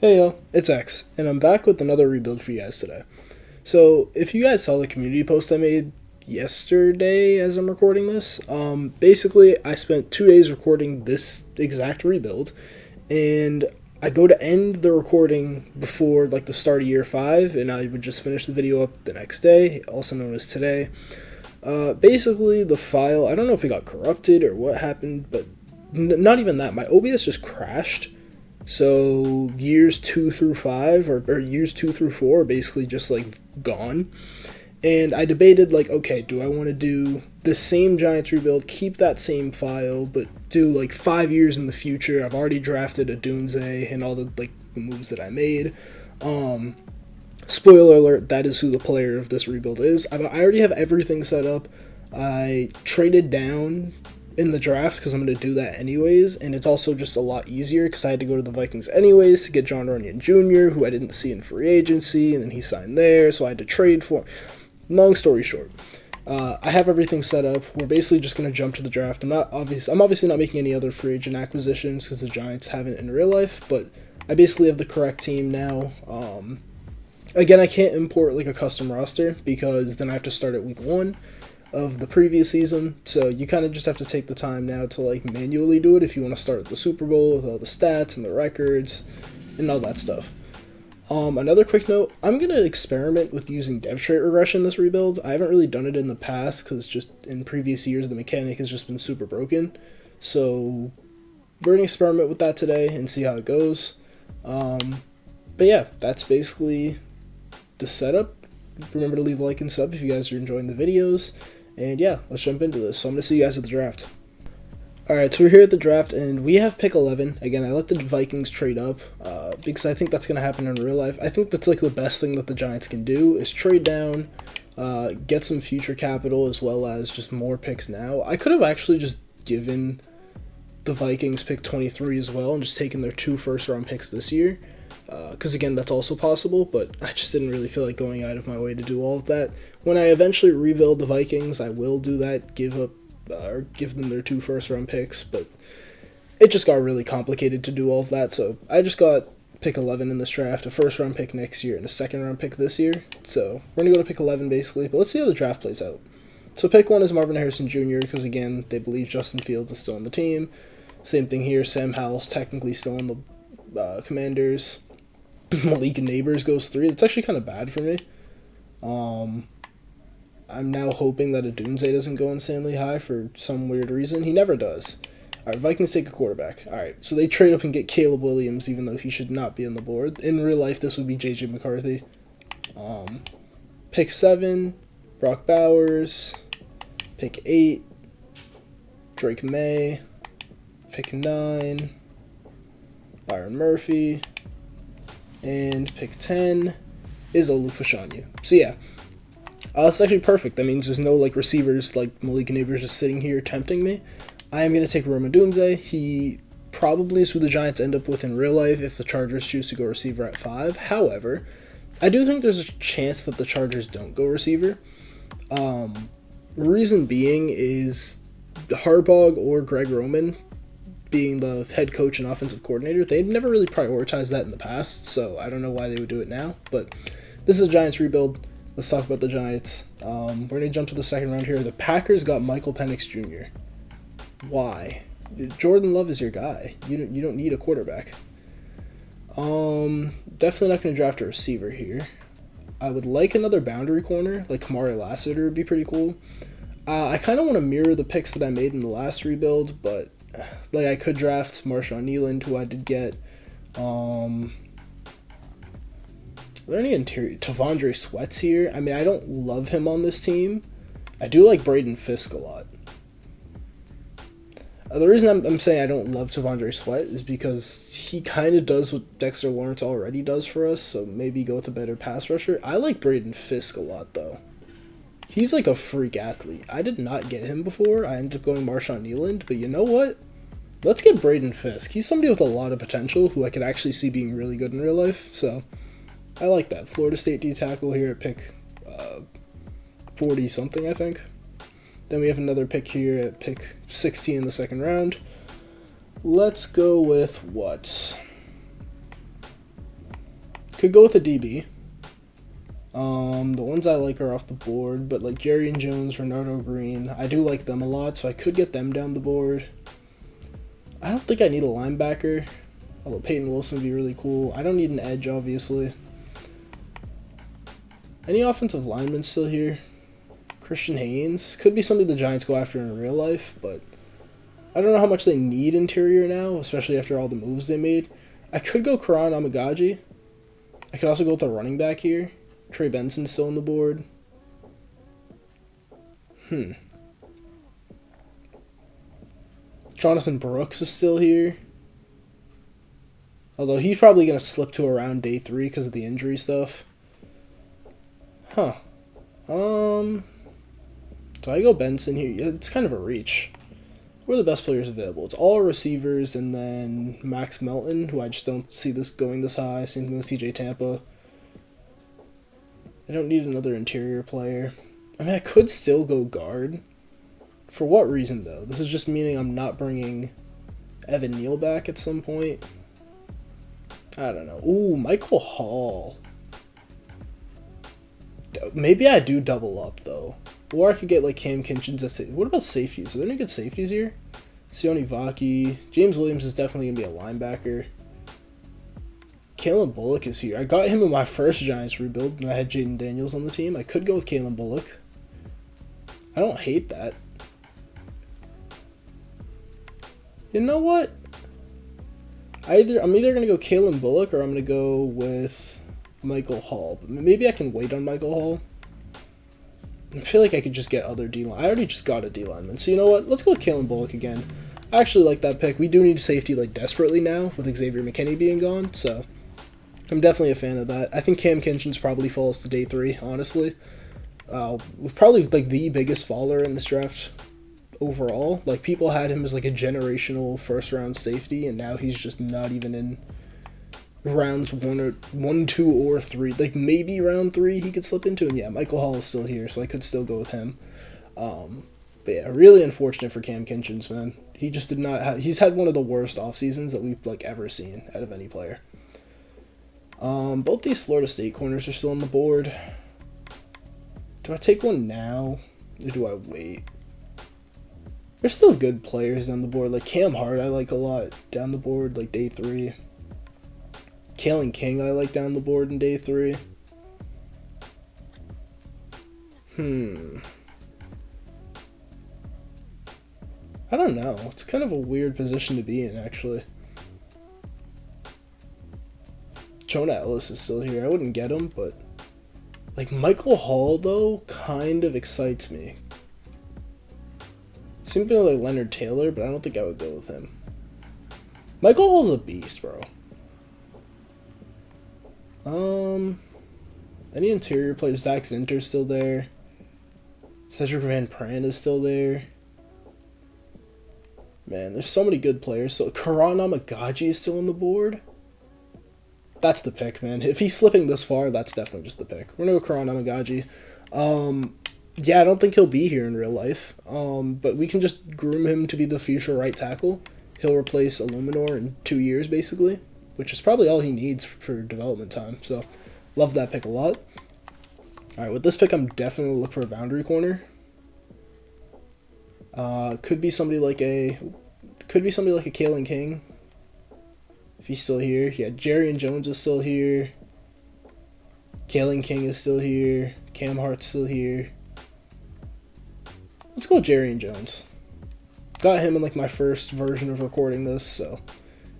Hey y'all, it's X, and I'm back with another rebuild for you guys today. So, if you guys saw the community post I made yesterday as I'm recording this, basically I spent 2 days recording this exact rebuild, and I go to end the recording before like the start of year 5, and I would just finish the video up the next day, also known as today. Basically the file, I don't know if it got corrupted or what happened, but not even that, my OBS just crashed. So years 2 through 5 or years 2 through 4 are basically just like gone. And I debated like, okay, do I want to do the same Giants rebuild, keep that same file, but do like 5 years in the future? I've already drafted Odunze and all the like moves that I made. Spoiler alert, that is who the player of this rebuild is. I already have everything set up. I traded down in the drafts because I'm going to do that anyways, and it's also just a lot easier because I had to go to the Vikings anyways to get John Runyon Jr., who I didn't see in free agency, and then he signed there, so I had to trade for him. Long story short, I have everything set up. We're basically just going to jump to the draft. I'm obviously not making any other free agent acquisitions because the Giants haven't in real life, but I basically have the correct team now. Again, I can't import like a custom roster because then I have to start at week 1 of the previous season, so you kind of just have to take the time now to like manually do it if you want to start at the Super Bowl with all the stats and the records and all that stuff. Another quick note, I'm going to experiment with using dev trait regression this rebuild. I haven't really done it in the past because just in previous years the mechanic has just been super broken, so we're going to experiment with that today and see how it goes. But yeah, that's basically the setup. Remember to leave a like and sub if you guys are enjoying the videos. And yeah, let's jump into this. So I'm going to see you guys at the draft. Alright, so we're here at the draft, and we have pick 11. Again, I let the Vikings trade up, because I think that's going to happen in real life. I think that's like the best thing that the Giants can do, is trade down, get some future capital, as well as just more picks now. I could have actually just given the Vikings pick 23 as well, and just taken their 2 first-round picks this year. Because again, that's also possible, but I just didn't really feel like going out of my way to do all of that. When I eventually rebuild the Vikings, I will do that, give them their 2 first-round picks, but it just got really complicated to do all of that, so I just got pick 11 in this draft, a first-round pick next year, and a second-round pick this year, so we're going to go to pick 11 basically, but let's see how the draft plays out. So pick 1 is Marvin Harrison Jr., because again, they believe Justin Fields is still on the team. Same thing here, Sam Howell's technically still on the Commanders. Malik Neighbors goes 3. That's actually kind of bad for me. I'm now hoping that Odunze doesn't go insanely high for some weird reason. He never does. Alright, Vikings take a quarterback. Alright, so they trade up and get Caleb Williams, even though he should not be on the board. In real life, this would be J.J. McCarthy. Pick 7, Brock Bowers. Pick 8, Drake May. Pick 9, Byron Murphy. And pick 10 is Olufashanyu. So yeah, it's actually perfect. That means there's no like receivers like Malik Neighbors just sitting here tempting me. I am going to take Odunze. He probably is who the Giants end up with in real life if the Chargers choose to go receiver at 5. However, I do think there's a chance that the Chargers don't go receiver. Reason being is Harbaugh or Greg Roman, being the head coach and offensive coordinator, they've never really prioritized that in the past, so I don't know why they would do it now, but this is a Giants rebuild. Let's talk about the Giants. We're going to jump to the second round here. The Packers got Michael Penix Jr. Why? Jordan Love is your guy. You don't need a quarterback. Definitely not going to draft a receiver here. I would like another boundary corner, like Kamari Lassiter would be pretty cool. I kind of want to mirror the picks that I made in the last rebuild, but like I could draft Marshawn Nealand, who I did get. Are there any interior? Tavondre Sweat's here. I mean, I don't love him on this team. I do like Braden Fisk a lot. The reason I'm saying I don't love Tavondre Sweat is because he kind of does what Dexter Lawrence already does for us, so maybe go with a better pass rusher. I like Braden Fisk a lot, though. He's like a freak athlete. I did not get him before. I ended up going Marshawn Nealand, but you know what? Let's get Braden Fisk. He's somebody with a lot of potential who I could actually see being really good in real life, so I like that. Florida State D-tackle here at pick 40-something, I think. Then we have another pick here at pick 16 in the second round. Let's go with what? Could go with a DB. The ones I like are off the board, but like Jerry and Jones, Renardo Green, I do like them a lot, so I could get them down the board. I don't think I need a linebacker, although Peyton Wilson would be really cool. I don't need an edge, obviously. Any offensive linemen still here? Christian Haynes. Could be somebody the Giants go after in real life, but I don't know how much they need interior now, especially after all the moves they made. I could go Karan Amagaji. I could also go with a running back here. Trey Benson's still on the board. Jonathan Brooks is still here. Although he's probably going to slip to around day 3 because of the injury stuff. Do I go Benson here? Yeah, it's kind of a reach. Who are the best players available? It's all receivers and then Max Melton, who I just don't see this going this high. Same thing with CJ Tampa. I don't need another interior player. I mean, I could still go guard. For what reason, though? This is just meaning I'm not bringing Evan Neal back at some point. I don't know. Ooh, Michael Hall. Maybe I do double up, though. Or I could get, like, Cam Kinchins. What about safeties? Are there any good safeties here? Sione Vaki. James Williams is definitely going to be a linebacker. Kalen Bullock is here. I got him in my first Giants rebuild when I had Jaden Daniels on the team. I could go with Kalen Bullock. I don't hate that. You know what? I'm either going to go Kalen Bullock or I'm going to go with Michael Hall. But maybe I can wait on Michael Hall. I feel like I could just get other D-line. I already just got a D-lineman. So you know what? Let's go with Kalen Bullock again. I actually like that pick. We do need safety like desperately now with Xavier McKinney being gone. So I'm definitely a fan of that. I think Cam Kinchins probably falls to day 3, honestly. Probably like the biggest faller in this draft overall. Like people had him as like a generational first round safety, and now he's just not even in rounds 1, 2, or 3. Like maybe round 3 he could slip into, and yeah, Michael Hall is still here, so I could still go with him. But yeah, really unfortunate for Cam Kinchins, man. He just did not have. He's had one of the worst off seasons that we've like ever seen out of any player. Both these Florida State corners are still on the board. Do I take one now, or do I wait? There's still good players down the board, like Cam Hart I like a lot down the board, like day 3. Kalen King I like down the board in day 3. I don't know. It's kind of a weird position to be in, actually. Jonah Ellis is still here. I wouldn't get him, but like Michael Hall, though, kind of excites me. Something like Leonard Taylor, but I don't think I would go with him. Michael Hall's a beast, bro. Any interior players? Zach Zinter's still there. Cedric Van Pran is still there. Man, there's so many good players. So Karan Amagaji is still on the board. That's the pick, man. If he's slipping this far, that's definitely just the pick. We're gonna go Karan Amagaji. Yeah, I don't think he'll be here in real life. But we can just groom him to be the future right tackle. He'll replace Illuminor in 2 years, basically, which is probably all he needs for development time. So, love that pick a lot. All right, with this pick, I'm definitely looking for a boundary corner. Could be somebody like a Kalen King. If he's still here. Yeah, Jerry and Jones is still here. Kalen King is still here. Cam Hart's still here. Let's go Jerry and Jones. Got him in like my first version of recording this, so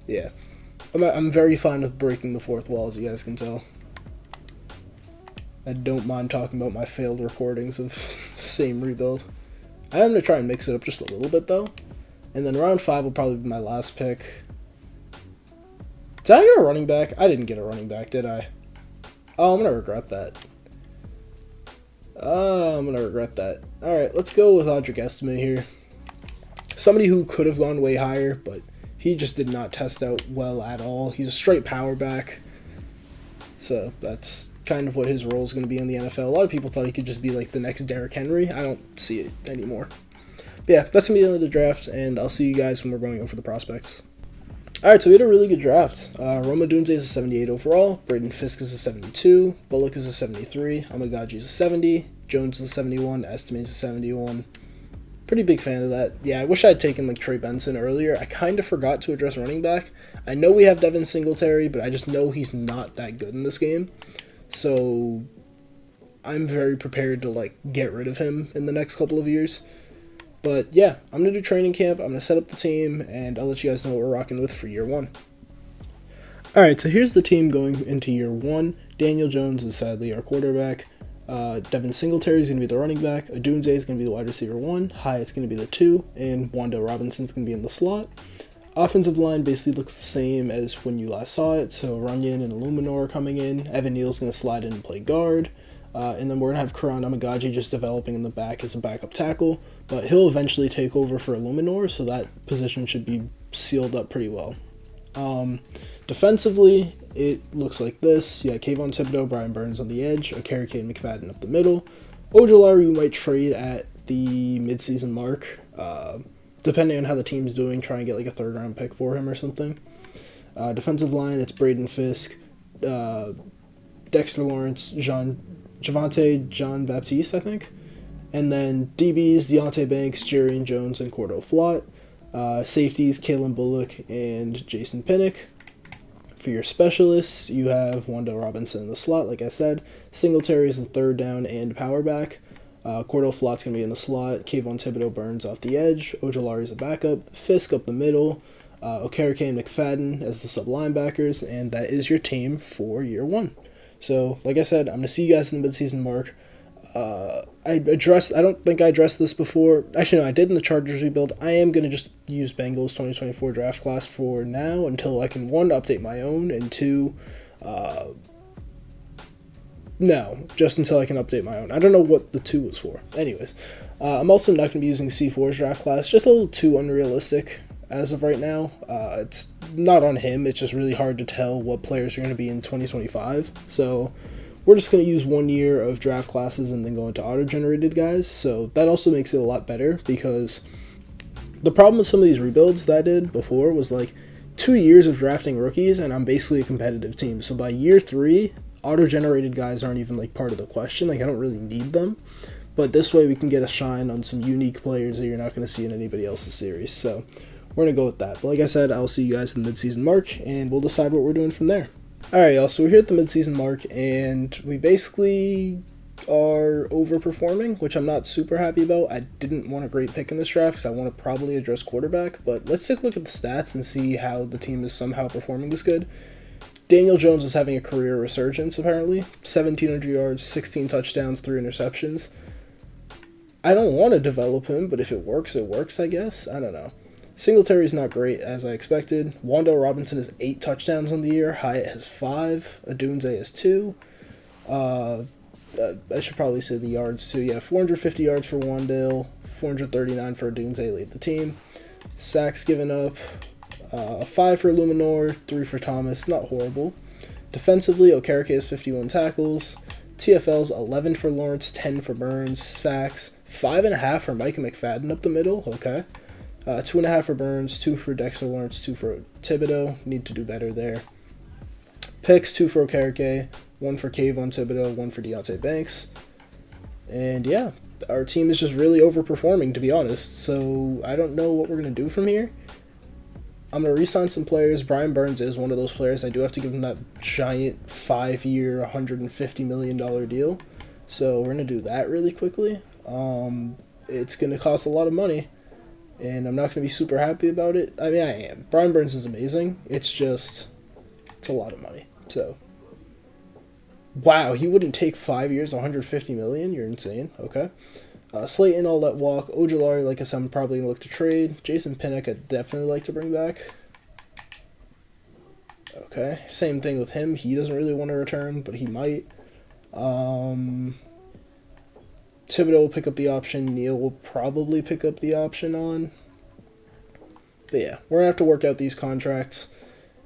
yeah. I'm very fond of breaking the fourth wall, as you guys can tell. I don't mind talking about my failed recordings of the same rebuild. I am going to try and mix it up just a little bit, though. And then round 5 will probably be my last pick. Did I get a running back? I didn't get a running back, did I? Oh, I'm going to regret that. Alright, let's go with Audric Estime here. Somebody who could have gone way higher, but he just did not test out well at all. He's a straight power back. So that's kind of what his role is going to be in the NFL. A lot of people thought he could just be like the next Derrick Henry. I don't see it anymore. But yeah, that's going to be the end of the draft, and I'll see you guys when we're going over the prospects. All right, so we had a really good draft. Odunze is a 78 overall. Braden Fisk is a 72. Bullock is a 73. Amagaji is a 70. Jones is a 71. Estime is a 71. Pretty big fan of that. Yeah, I wish I had taken like Trey Benson earlier. I kind of forgot to address running back. I know we have Devin Singletary, but I just know he's not that good in this game. So I'm very prepared to like get rid of him in the next couple of years. But yeah, I'm going to do training camp, I'm going to set up the team, and I'll let you guys know what we're rocking with for year one. Alright, so here's the team going into year one. Daniel Jones is sadly our quarterback. Devin Singletary is going to be the running back. Odunze is going to be the wide receiver 1. Hyatt's going to be the 2. And Wan'Dale Robinson's going to be in the slot. Offensive line basically looks the same as when you last saw it. So Runyon and Illuminor are coming in. Evan Neal's going to slide in and play guard. And then we're going to have Karan Amagaji just developing in the back as a backup tackle. But he'll eventually take over for Illuminor, so that position should be sealed up pretty well. Defensively, it looks like this. Yeah, Kayvon Thibodeau, Brian Burns on the edge, Okereke and McFadden up the middle. Ojulari we might trade at the midseason mark, depending on how the team's doing, try and get like a third-round pick for him or something. Defensive line, it's Braden Fisk, Dexter Lawrence, Javante John Baptiste, I think. And then DBs, Deontay Banks, Jarian Jones, and Cordell Flott. Safeties, Kalen Bullock and Jason Pinnock. For your specialists, you have Wan'Dale Robinson in the slot, like I said. Singletary is the third down and power back. Cordell Flott's going to be in the slot. Kayvon Thibodeau Burns off the edge. Ojulari is a backup. Fisk up the middle. Okereke and McFadden as the sub linebackers. And that is your team for year one. So, like I said, I'm going to see you guys in the midseason mark. I don't think I addressed this before. Actually, no, I did in the Chargers rebuild. I am going to just use Bengals 2024 draft class for now until I can, 1, update my own, and 2, no, just until I can update my own. I don't know what the 2 was for. Anyways, I'm also not going to be using C4's draft class. Just a little too unrealistic as of right now. It's not on him. It's just really hard to tell what players are going to be in 2025. So we're just going to use 1 year of draft classes and then go into auto-generated guys. So that also makes it a lot better, because the problem with some of these rebuilds that I did before was like 2 years of drafting rookies and I'm basically a competitive team. So by year 3, auto-generated guys aren't even like part of the question. Like I don't really need them. But this way we can get a shine on some unique players that you're not going to see in anybody else's series. So we're going to go with that. But like I said, I'll see you guys in the midseason mark and we'll decide what we're doing from there. Alright, y'all, so we're here at the midseason mark, and we basically are overperforming, which I'm not super happy about. I didn't want a great pick in this draft because I want to probably address quarterback, but let's take a look at the stats and see how the team is somehow performing this good. Daniel Jones is having a career resurgence, apparently. 1,700 yards, 16 touchdowns, 3 interceptions. I don't want to develop him, but if it works, I guess. I don't know. Singletary's not great, as I expected. Wan'Dale Robinson has 8 touchdowns on the year. Hyatt has 5. Odunze has 2. I should probably say the yards, too. Yeah, 450 yards for Wan'Dale. 439 for Odunze, lead the team. Sacks given up. 5 for Illuminor. 3 for Thomas. Not horrible. Defensively, Okereke has 51 tackles. TFL's 11 for Lawrence. 10 for Burns. Sacks. 5.5 for Micah McFadden up the middle. Okay. 2.5 for Burns, 2 for Dexter Lawrence, 2 for Thibodeau. Need to do better there. Picks, 2 for Okereke, 1 for Kayvon Thibodeau, 1 for Deontay Banks. And yeah, our team is just really overperforming, to be honest. So I don't know what we're going to do from here. I'm going to re-sign some players. Brian Burns is one of those players. I do have to give him that giant 5-year, $150 million deal. So we're going to do that really quickly. It's going to cost a lot of money. And I'm not going to be super happy about it. I mean, I am. Brian Burns is amazing. It's a lot of money. So, wow, he wouldn't take 5 years, $150 million? You're insane. Okay. Slayton, I'll let walk. Ojulari, like I said, I'm probably going to look to trade. Jason Pinnock, I'd definitely like to bring back. Okay. Same thing with him. He doesn't really want to return, but he might. Thibodeau will pick up the option. Neal will probably pick up the option on. But yeah, we're going to have to work out these contracts.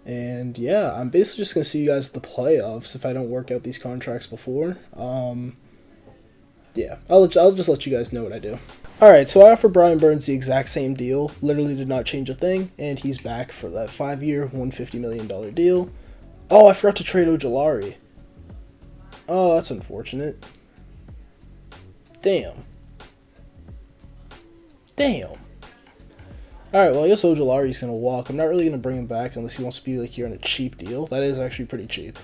And yeah, I'm basically just going to see you guys at the playoffs if I don't work out these contracts before. Yeah, I'll just let you guys know what I do. Alright, so I offered Brian Burns the exact same deal. Literally did not change a thing, and he's back for that 5-year, $150 million deal. Oh, I forgot to trade Ojulari. Oh, that's unfortunate. Damn. Alright, well, I guess Ojulari's going to walk. I'm not really going to bring him back unless he wants to be like here on a cheap deal. That is actually pretty cheap.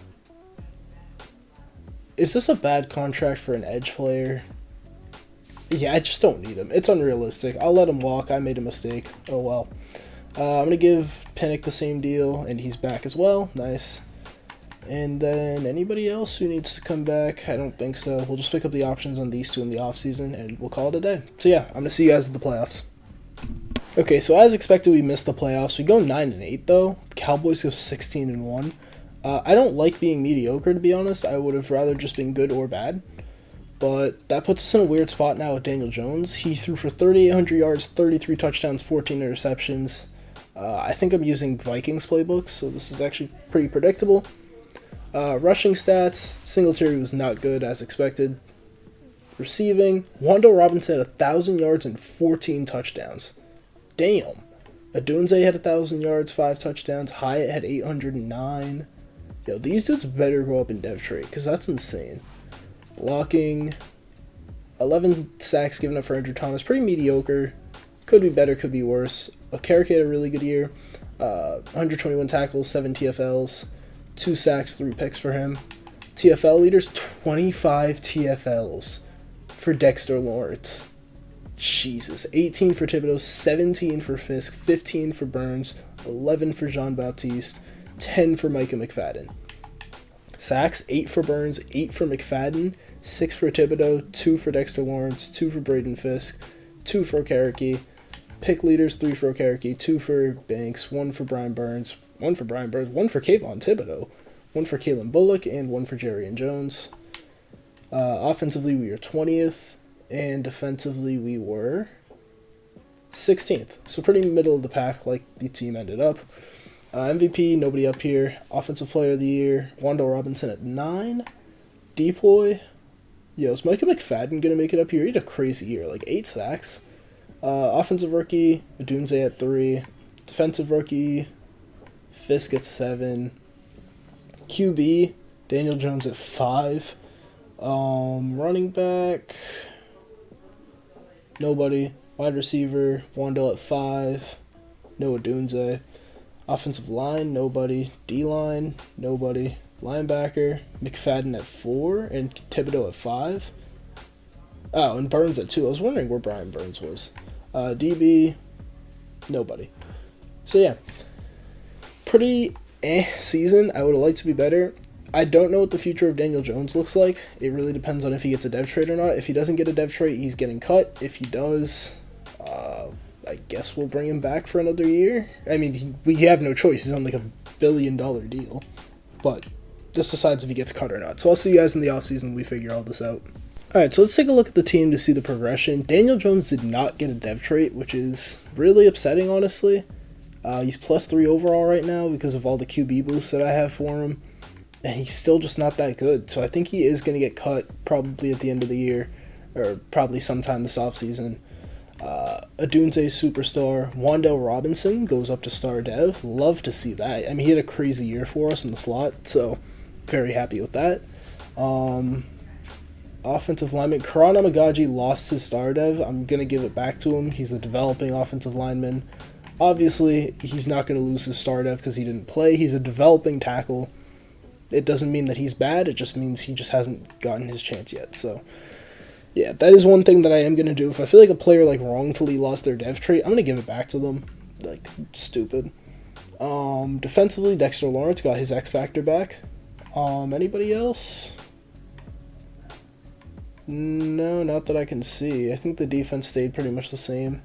Is this a bad contract for an edge player? Yeah, I just don't need him. It's unrealistic. I'll let him walk. I made a mistake. Oh, well. I'm going to give Pinnock the same deal, and he's back as well. Nice. And then anybody else who needs to come back? I don't think so. We'll just pick up the options on these two in the offseason, and we'll call it a day. So yeah, I'm going to see you guys at the playoffs. Okay, so as expected, we missed the playoffs. We go 9-8, though. The Cowboys go 16-1. I don't like being mediocre, to be honest. I would have rather just been good or bad. But that puts us in a weird spot now with Daniel Jones. He threw for 3,800 yards, 33 touchdowns, 14 interceptions. I think I'm using Vikings playbooks, so this is actually pretty predictable. Rushing stats, Singletary was not good as expected. Receiving, Wan'Dale Robinson had 1,000 yards and 14 touchdowns. Damn. Odunze had 1,000 yards, 5 touchdowns. Hyatt had 809. Yo, these dudes better go up in dev trade, because that's insane. Blocking, 11 sacks given up for Andrew Thomas. Pretty mediocre. Could be better, could be worse. Okereke had a really good year. 121 tackles, 7 TFLs, 2 sacks, 3 picks for him. TFL leaders, 25 TFLs for Dexter Lawrence. Jesus. 18 for Thibodeau, 17 for Fisk, 15 for Burns, 11 for Jean-Baptiste, 10 for Micah McFadden. Sacks, 8 for Burns, 8 for McFadden, 6 for Thibodeau, 2 for Dexter Lawrence, 2 for Braden Fisk, 2 for Okereke. Pick leaders, 3 for Okereke, 2 for Banks, 1 for Brian Burns, 1 for Kayvon Thibodeau, 1 for Kalen Bullock, and 1 for Jerry Jones. Offensively, we were 20th, and defensively, we were 16th. So pretty middle of the pack, like the team ended up. MVP, nobody up here. Offensive Player of the Year, Wan'Dale Robinson at 9. Deploy, yo, is Micah McFadden going to make it up here? He had a crazy year, like 8 sacks. Offensive Rookie, Odunze at 3. Defensive Rookie, Fisk at 7. QB, Daniel Jones at 5. Running back, nobody. Wide receiver, Wan'Dale at 5. No Odunze. Offensive line, nobody. D-line, nobody. Linebacker, McFadden at 4 and Thibodeau at 5. Oh, and Burns at 2. I was wondering where Brian Burns was. DB, nobody. So yeah, pretty season. I would have liked to be better. I don't know what the future of Daniel Jones looks like. It really depends on if he gets a dev trade or not. If he doesn't get a dev trade, he's getting cut. If he does, I guess we'll bring him back for another year. I mean, we have no choice. He's on like $1 billion deal. But this decides if he gets cut or not. So I'll see you guys in the offseason when we figure all this out. Alright, so let's take a look at the team to see the progression. Daniel Jones did not get a dev trait, which is really upsetting, honestly. He's +3 overall right now because of all the QB boosts that I have for him. And he's still just not that good. So I think he is going to get cut probably at the end of the year, or probably sometime this offseason. Odunze superstar. Wan'Dale Robinson goes up to star dev. Love to see that. I mean, he had a crazy year for us in the slot, so very happy with that. Offensive lineman, Karan Amagaji lost his star dev. I'm going to give it back to him. He's a developing offensive lineman. Obviously, he's not going to lose his star dev because he didn't play. He's a developing tackle. It doesn't mean that he's bad. It just means he just hasn't gotten his chance yet. So, yeah, that is one thing that I am going to do. If I feel like a player like wrongfully lost their dev trait, I'm going to give it back to them. Like, stupid. Defensively, Dexter Lawrence got his X Factor back. Anybody else? No, not that I can see. I think the defense stayed pretty much the same.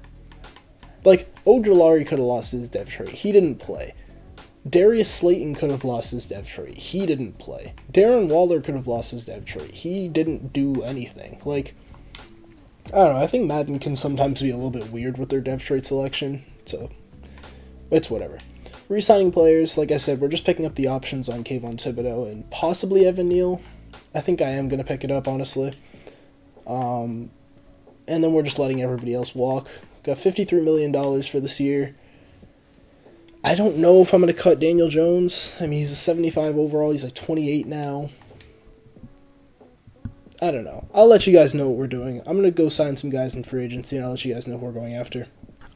Like, Ojulari could have lost his dev trait. He didn't play. Darius Slayton could have lost his dev trait. He didn't play. Darren Waller could have lost his dev trait. He didn't do anything. Like, I don't know. I think Madden can sometimes be a little bit weird with their dev trait selection. So, it's whatever. Re-signing players, like I said, we're just picking up the options on Kayvon Thibodeau and possibly Evan Neal. I think I am going to pick it up, honestly. And then we're just letting everybody else walk. Got $53 million for this year. I don't know if I'm going to cut Daniel Jones. I mean, he's a 75 overall. He's like 28 now. I don't know. I'll let you guys know what we're doing. I'm going to go sign some guys in free agency, and I'll let you guys know who we're going after.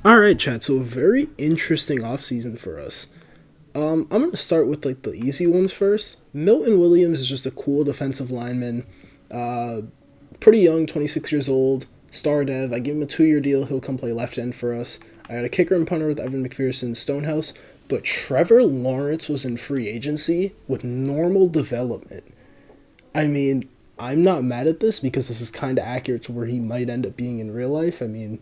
All right, chat. So a very interesting offseason for us. I'm going to start with like the easy ones first. Milton Williams is just a cool defensive lineman. Pretty young, 26 years old. Star dev. I give him a 2-year deal. He'll come play left end for us. I got a kicker and punter with Evan McPherson, Stonehouse. But Trevor Lawrence was in free agency with normal development. I mean, I'm not mad at this because this is kind of accurate to where he might end up being in real life. I mean,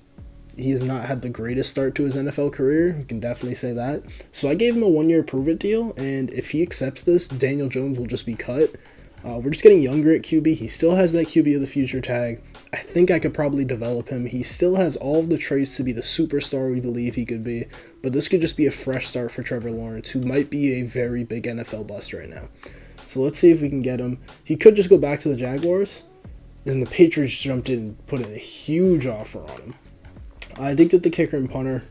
he has not had the greatest start to his NFL career. You can definitely say that. So I gave him a 1-year prove-it deal, and if he accepts this, Daniel Jones will just be cut. We're just getting younger at QB. He still has that QB of the future tag. I think I could probably develop him. He still has all of the traits to be the superstar we believe he could be, but this could just be a fresh start for Trevor Lawrence, who might be a very big NFL bust right now. So let's see if we can get him. He could just go back to the Jaguars, and the Patriots jumped in and put in a huge offer on him. I think that the kicker and punter,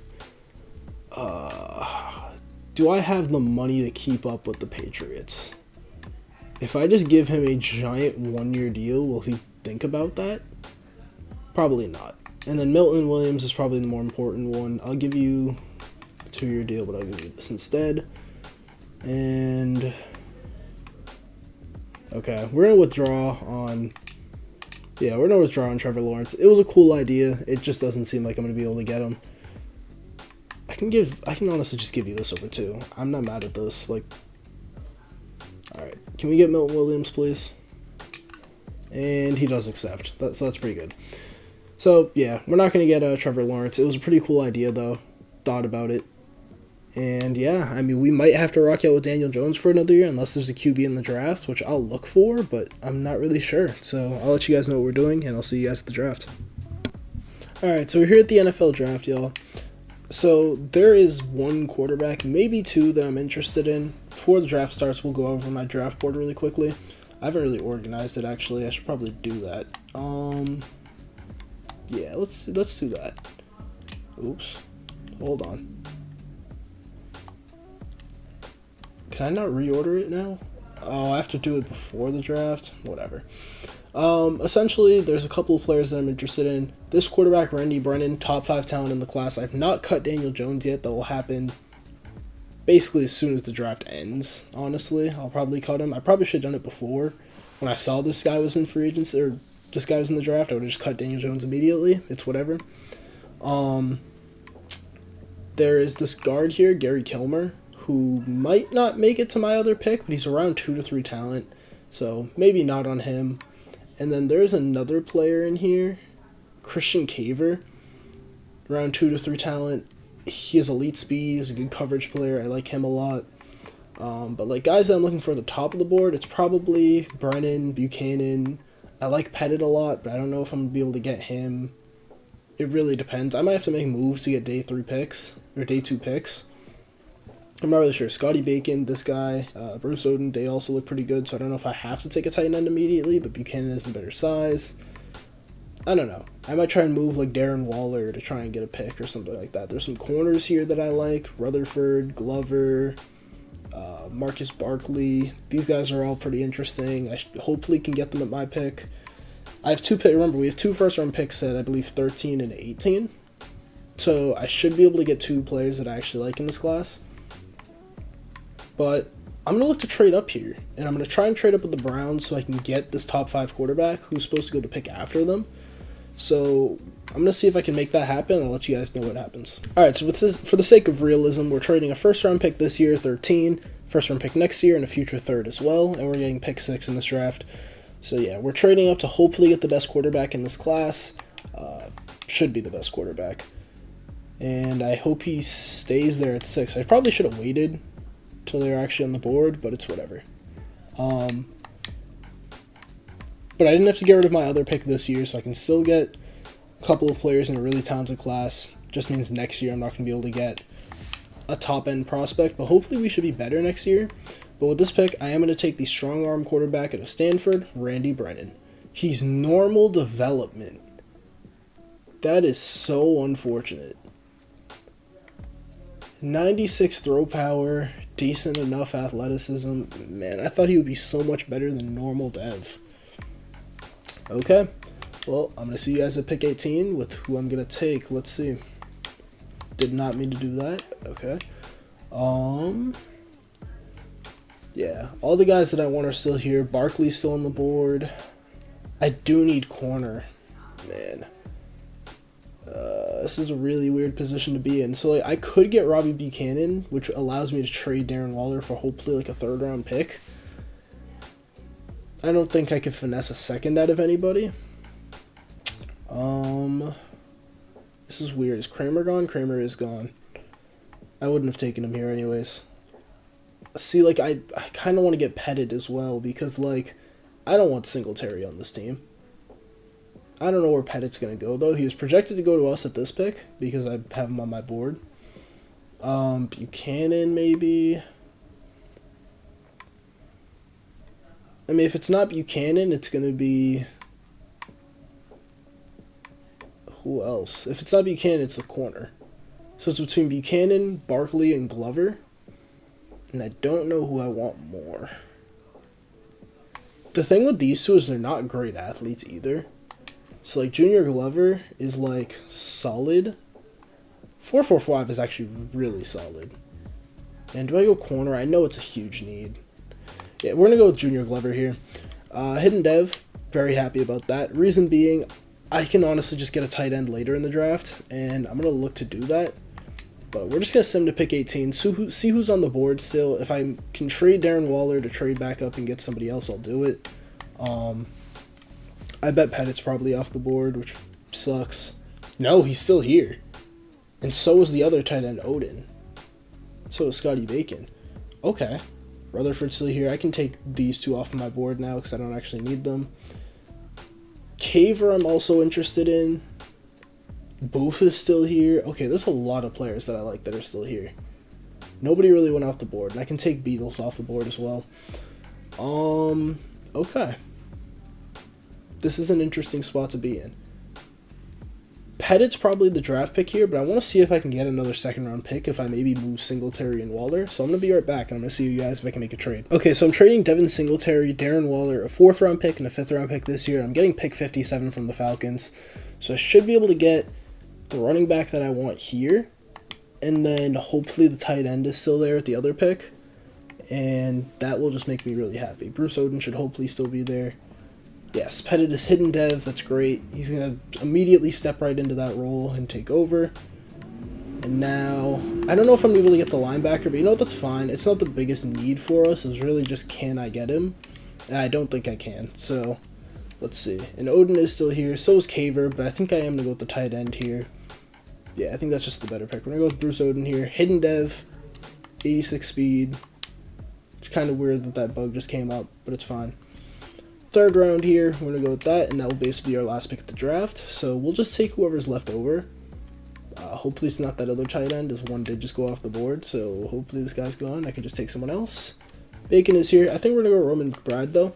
do I have the money to keep up with the Patriots? If I just give him a giant 1-year deal, will he think about that? Probably not. And then Milton Williams is probably the more important one. I'll give you a 2-year deal, but I'll give you this instead. And okay, we're gonna withdraw on Trevor Lawrence. It was a cool idea. It just doesn't seem like I'm gonna be able to get him. I can honestly just give you this over too. I'm not mad at this. Like, all right, can we get Milton Williams, please? And he does accept. So that's pretty good. So yeah, we're not gonna get Trevor Lawrence. It was a pretty cool idea though. Thought about it. And yeah, I mean, we might have to rock out with Daniel Jones for another year unless there's a QB in the draft, which I'll look for, but I'm not really sure. So I'll let you guys know what we're doing, and I'll see you guys at the draft. All right, so we're here at the NFL draft, y'all. So there is one quarterback, maybe two, that I'm interested in. Before the draft starts, we'll go over my draft board really quickly. I haven't really organized it, actually. I should probably do that. Yeah, let's do that. Oops. Hold on. Can I not reorder it now? Oh, I have to do it before the draft? Whatever. Essentially, there's a couple of players that I'm interested in. This quarterback, Randy Brennan, top 5 talent in the class. I've not cut Daniel Jones yet. That will happen basically as soon as the draft ends, honestly. I'll probably cut him. I probably should have done it before. When I saw this guy was in free agency, or this guy was in the draft, I would have just cut Daniel Jones immediately. It's whatever. There is this guard here, Gary Kilmer, who might not make it to my other pick, but he's around 2 to 3 talent, so maybe not on him. And then there's another player in here, Christian Caver, around 2 to 3 talent. He has elite speed, he's a good coverage player, I like him a lot. But like guys that I'm looking for at the top of the board, it's probably Brennan, Buchanan. I like Pettit a lot, but I don't know if I'm going to be able to get him. It really depends. I might have to make moves to get day 2 picks. I'm not really sure. Scotty Bacon, this guy, Bruce Odunze, they also look pretty good, so I don't know if I have to take a tight end immediately, but Buchanan is a better size. I don't know. I might try and move like Darren Waller to try and get a pick or something like that. There's some corners here that I like. Rutherford, Glover, Marcus Barkley. These guys are all pretty interesting. I hopefully can get them at my pick. I have 2 picks. Remember, we have 2 first-round picks at, I believe, 13 and 18. So I should be able to get 2 players that I actually like in this class. But I'm going to look to trade up here, and I'm going to try and trade up with the Browns so I can get this top 5 quarterback who's supposed to go the pick after them. So I'm going to see if I can make that happen, and I'll let you guys know what happens. All right, so for the sake of realism, we're trading a first-round pick this year, 13, first-round pick next year, and a future 3rd as well, and we're getting pick 6 in this draft. So yeah, we're trading up to hopefully get the best quarterback in this class. Should be the best quarterback. And I hope he stays there at 6. I probably should have waited till they're actually on the board, but it's whatever. But I didn't have to get rid of my other pick this year, so I can still get a couple of players in a really talented class. Just means next year I'm not going to be able to get a top-end prospect, but hopefully we should be better next year. But with this pick, I am going to take the strong-arm quarterback out of Stanford, Randy Brennan. He's normal development. That is so unfortunate. 96 throw power, decent enough athleticism. Man, I thought he would be so much better than normal dev. Okay, well, I'm going to see you guys at pick 18 with who I'm going to take. Let's see. Did not mean to do that. Okay. Yeah, all the guys that I want are still here. Barkley's still on the board. I do need corner. Man. This is a really weird position to be in. So, like, I could get Robbie Buchanan, which allows me to trade Darren Waller for hopefully, like, a third-round pick. I don't think I could finesse a second out of anybody. This is weird. Is Kramer gone? Kramer is gone. I wouldn't have taken him here anyways. See, like, I kind of want to get Pettit as well because, like, I don't want Singletary on this team. I don't know where Pettit's going to go, though. He was projected to go to us at this pick because I have him on my board. Buchanan, maybe. I mean, if it's not Buchanan, it's going to be... Who else? If it's not Buchanan, it's the corner. So it's between Buchanan, Barkley, and Glover. And I don't know who I want more. The thing with these two is they're not great athletes either. So, like, Junior Glover is, like, solid. 4.45 is actually really solid. And do I go corner? I know it's a huge need. Yeah, we're going to go with Junior Glover here. Hidden Dev, very happy about that. Reason being, I can honestly just get a tight end later in the draft, and I'm going to look to do that. But we're just going to send him to pick 18, see who's on the board still. If I can trade Darren Waller to trade back up and get somebody else, I'll do it. I bet Pettit's probably off the board, which sucks. No, he's still here. And so is the other tight end, Odin. So is Scotty Bacon. Okay. Rutherford's still here. I can take these two off of my board now because I don't actually need them. Caver I'm also interested in. Booth is still here. Okay, there's a lot of players that I like that are still here. Nobody really went off the board. And I can take Beatles off the board as well. Okay. This is an interesting spot to be in. Pettit's probably the draft pick here, but I want to see if I can get another second-round pick if I maybe move Singletary and Waller. So I'm going to be right back, and I'm going to see you guys if I can make a trade. Okay, so I'm trading Devin Singletary, Darren Waller, a 4th-round pick, and a 5th-round pick this year. I'm getting pick 57 from the Falcons. So I should be able to get the running back that I want here, and then hopefully the tight end is still there at the other pick, and that will just make me really happy. Bruce Odin should hopefully still be there. Yes, Pettit is hidden dev, that's great. He's going to immediately step right into that role and take over. And now, I don't know if I'm able to get the linebacker, but you know what, that's fine. It's not the biggest need for us, it's really just can I get him? And I don't think I can, so let's see. And Odin is still here, so is Caver, but I think I am going to go with the tight end here. Yeah, I think that's just the better pick. We're going to go with Bruce Odin here. Hidden dev, 86 speed. It's kind of weird that that bug just came up, but it's fine. 3rd round here, we're going to go with that, and that will basically be our last pick of the draft. So we'll just take whoever's left over. Hopefully it's not that other tight end, as one did just go off the board. So hopefully this guy's gone. I can just take someone else. Bacon is here. I think we're going to go Roman McBride, though.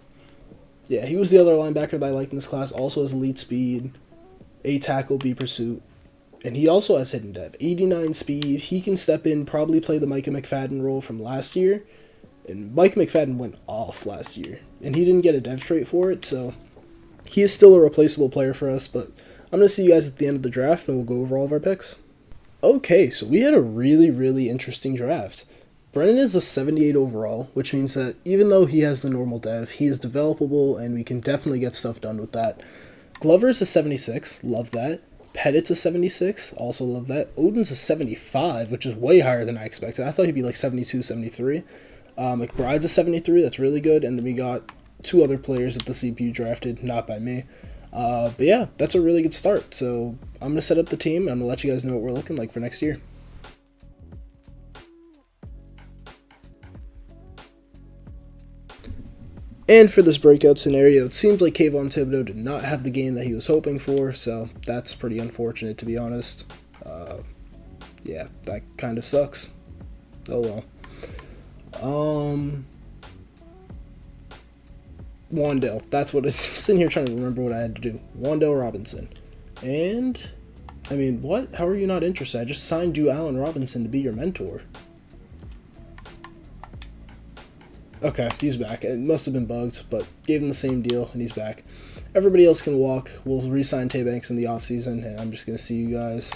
Yeah, he was the other linebacker that I liked in this class. Also has elite speed, A tackle, B pursuit. And he also has hidden dev. 89 speed. He can step in, probably play the Micah McFadden role from last year. And Mike McFadden went off last year, and he didn't get a dev trait for it, so he is still a replaceable player for us, but I'm going to see you guys at the end of the draft, and we'll go over all of our picks. Okay, so we had a really, really interesting draft. Brennan is a 78 overall, which means that even though he has the normal dev, he is developable, and we can definitely get stuff done with that. Glover's a 76, love that. Pettit's a 76, also love that. Odin's a 75, which is way higher than I expected. I thought he'd be like 72, 73. McBride's a 73, that's really good, and then we got 2 other players that the CPU drafted, not by me. But yeah, that's a really good start, so I'm going to set up the team, and I'm going to let you guys know what we're looking like for next year. And for this breakout scenario, it seems like Kayvon Thibodeau did not have the game that he was hoping for, so that's pretty unfortunate, to be honest. Yeah, that kind of sucks. Oh well. Wandale. That's what it's. I'm sitting here trying to remember what I had to do. Wandale Robinson. And, I mean, what? How are you not interested? I just signed you Allen Robinson to be your mentor. Okay, he's back. It must have been bugged, but gave him the same deal, and he's back. Everybody else can walk. We'll re-sign Tay Banks in the offseason, and I'm just going to see you guys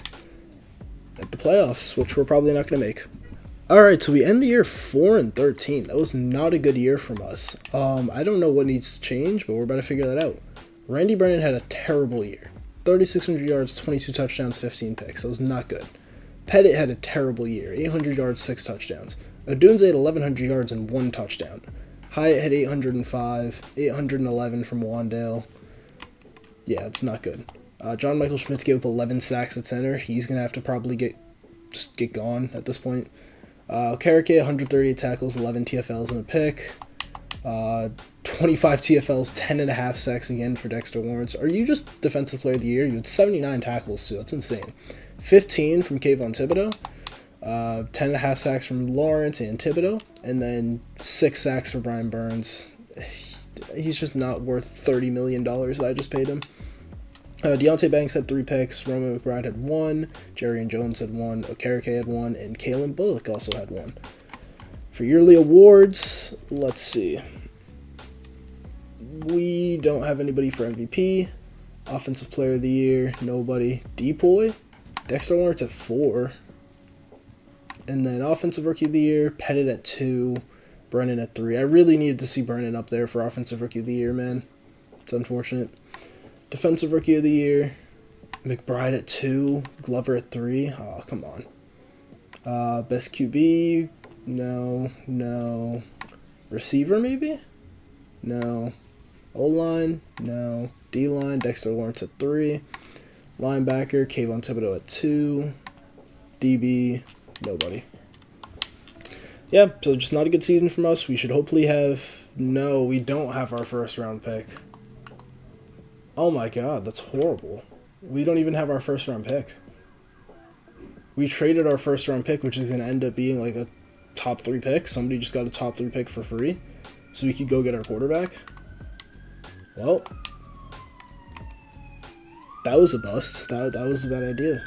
at the playoffs, which we're probably not going to make. Alright, so we end the year 4-13. That was not a good year from us. I don't know what needs to change, but we're about to figure that out. Randy Brennan had a terrible year. 3,600 yards, 22 touchdowns, 15 picks. That was not good. Pettit had a terrible year. 800 yards, 6 touchdowns. Odunze had 1,100 yards and 1 touchdown. Hyatt had 805, 811 from Wandale. Yeah, it's not good. John Michael Schmitz gave up 11 sacks at center. He's going to have to probably get gone at this point. Karake, 138 tackles, 11 TFLs and a pick. 25 TFLs, 10.5 sacks again for Dexter Lawrence. Are you just Defensive Player of the Year? You had 79 tackles too. That's insane. 15 from Kayvon Thibodeau. 10.5 sacks from Lawrence and Thibodeau. And then 6 sacks for Brian Burns. He's just not worth $30 million that I just paid him. Deontay Banks had 3 picks, Roman McBride had 1, Jerry and Jones had 1, Okereke had 1, and Kalen Bullock also had 1. For yearly awards, let's see. We don't have anybody for MVP. Offensive Player of the Year, nobody. Depoy, Dexter Lawrence at 4. And then Offensive Rookie of the Year, Pettit at 2, Brennan at 3. I really needed to see Brennan up there for Offensive Rookie of the Year, man. It's unfortunate. Defensive Rookie of the Year, McBride at 2, Glover at 3. Oh, come on. Best QB, no. Receiver, maybe? No. O-line, no. D-line, Dexter Lawrence at 3. Linebacker, Kayvon Thibodeau at 2. DB, nobody. Yeah, so just not a good season from us. We should hopefully have... No, we don't have our first round pick. Oh my god, that's horrible. We don't even have our first round pick. We traded our first round pick, which is going to end up being like a top 3 pick. Somebody just got a top 3 pick for free, so we could go get our quarterback. Well, that was a bust. That was a bad idea.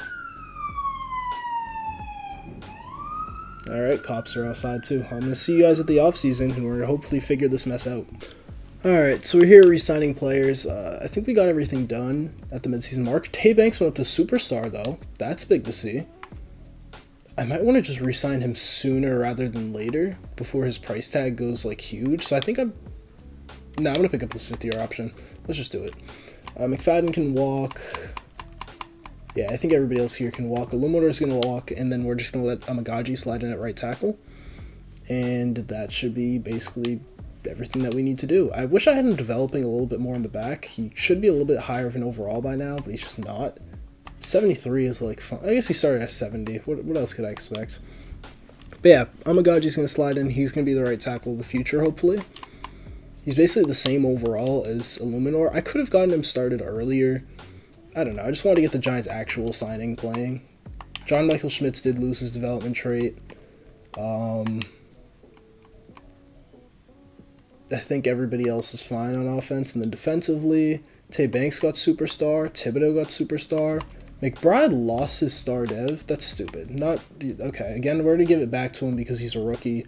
Alright, cops are outside too. I'm going to see you guys at the offseason, and we're going to hopefully figure this mess out. Alright, so we're here re-signing players. I think we got everything done at the midseason mark. Tay Banks went up to Superstar, though. That's big to see. I might want to just re-sign him sooner rather than later, before his price tag goes, like, huge. So I think I'm going to pick up this 5th-year option. Let's just do it. McFadden can walk. Yeah, I think everybody else here can walk. Illuminator's going to walk, and then we're just going to let Amagaji slide in at right tackle. And that should be basically everything that we need to do. I wish I had him developing a little bit more in the back. He should be a little bit higher of an overall by now, but he's just not. 73 is like fun. I guess he started at 70. What else could I expect? But yeah, Amagaji's going to slide in. He's going to be the right tackle of the future, hopefully. He's basically the same overall as Illuminor. I could have gotten him started earlier. I don't know. I just wanted to get the Giants' actual signing playing. John Michael Schmitz did lose his development trait. I think everybody else is fine on offense. And then defensively, Tay Banks got superstar. Thibodeau got superstar. McBride lost his star dev. That's stupid. Okay, again, we're going to give it back to him because he's a rookie.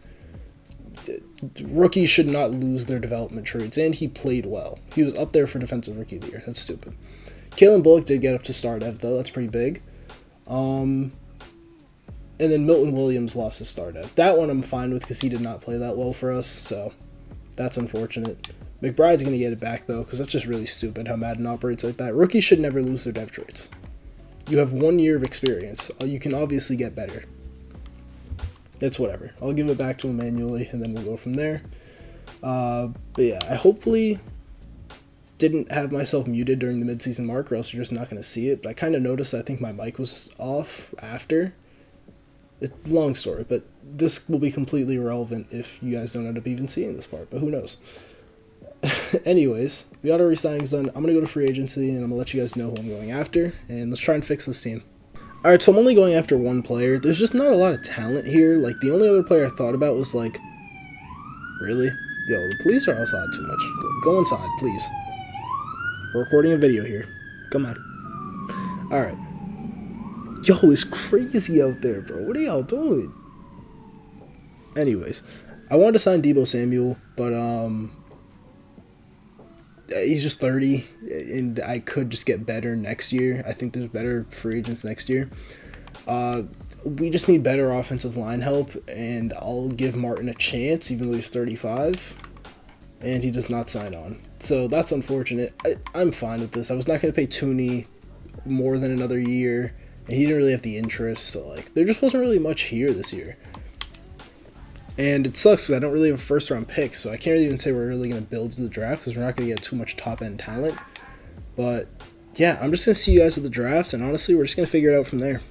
Rookies should not lose their development traits, and he played well. He was up there for Defensive Rookie of the Year. That's stupid. Kalen Bullock did get up to star dev, though. That's pretty big. And then Milton Williams lost his star dev. That one I'm fine with because he did not play that well for us, so that's unfortunate. McBride's going to get it back, though, because that's just really stupid how Madden operates like that. Rookies should never lose their dev traits. You have 1 year of experience. You can obviously get better. It's whatever. I'll give it back to him manually, and then we'll go from there. But yeah, I hopefully didn't have myself muted during the midseason mark, or else you're just not going to see it. But I kind of noticed I think my mic was off after. It's a long story, but this will be completely irrelevant if you guys don't end up even seeing this part, but who knows. Anyways, we got our re-signings done. I'm going to go to free agency, and I'm going to let you guys know who I'm going after, and let's try and fix this team. Alright, so I'm only going after one player. There's just not a lot of talent here. Like, the only other player I thought about was, like, really? Yo, the police are outside too much. Go inside, please. We're recording a video here. Come on. Alright. Yo, it's crazy out there, bro. What are y'all doing? Anyways, I wanted to sign Deebo Samuel, but he's just 30, and I could just get better next year. I think there's better free agents next year. We just need better offensive line help, and I'll give Martin a chance, even though he's 35, and he does not sign on. So that's unfortunate. I'm fine with this. I was not going to pay Tooney more than another year, and he didn't really have the interest, so like there just wasn't really much here this year. And it sucks because I don't really have a first-round pick, so I can't even say we're really going to build to the draft because we're not going to get too much top-end talent. But, yeah, I'm just going to see you guys at the draft, and honestly, we're just going to figure it out from there.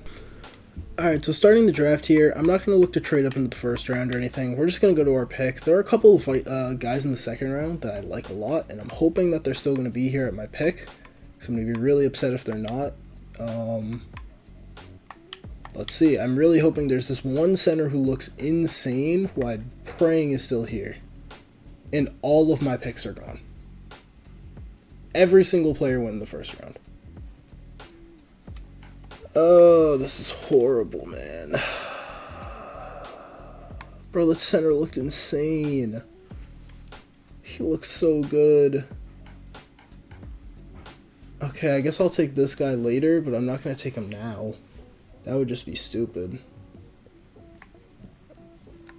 Alright, so starting the draft here, I'm not going to look to trade up into the first round or anything. We're just going to go to our pick. There are a couple of guys in the second round that I like a lot, and I'm hoping that they're still going to be here at my pick. So I'm going to be really upset if they're not. Let's see. I'm really hoping there's this one center who looks insane, who I'm praying is still here. And all of my picks are gone. Every single player went in the first round. Oh, this is horrible, man. Bro, the center looked insane. He looks so good. Okay, I guess I'll take this guy later, but I'm not going to take him now. That would just be stupid.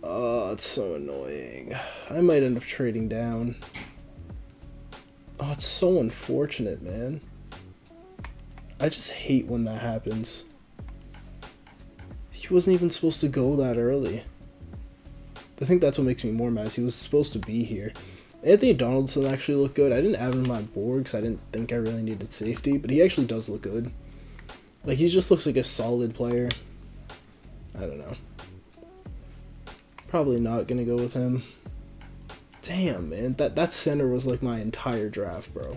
Oh, it's so annoying. I might end up trading down. Oh, it's so unfortunate, man. I just hate when that happens. He wasn't even supposed to go that early. I think that's what makes me more mad. He was supposed to be here. Anthony Donaldson actually looked good. I didn't have him on my board because I didn't think I really needed safety, but he actually does look good. Like, he just looks like a solid player. I don't know. Probably not going to go with him. Damn, man. That center was like my entire draft, bro.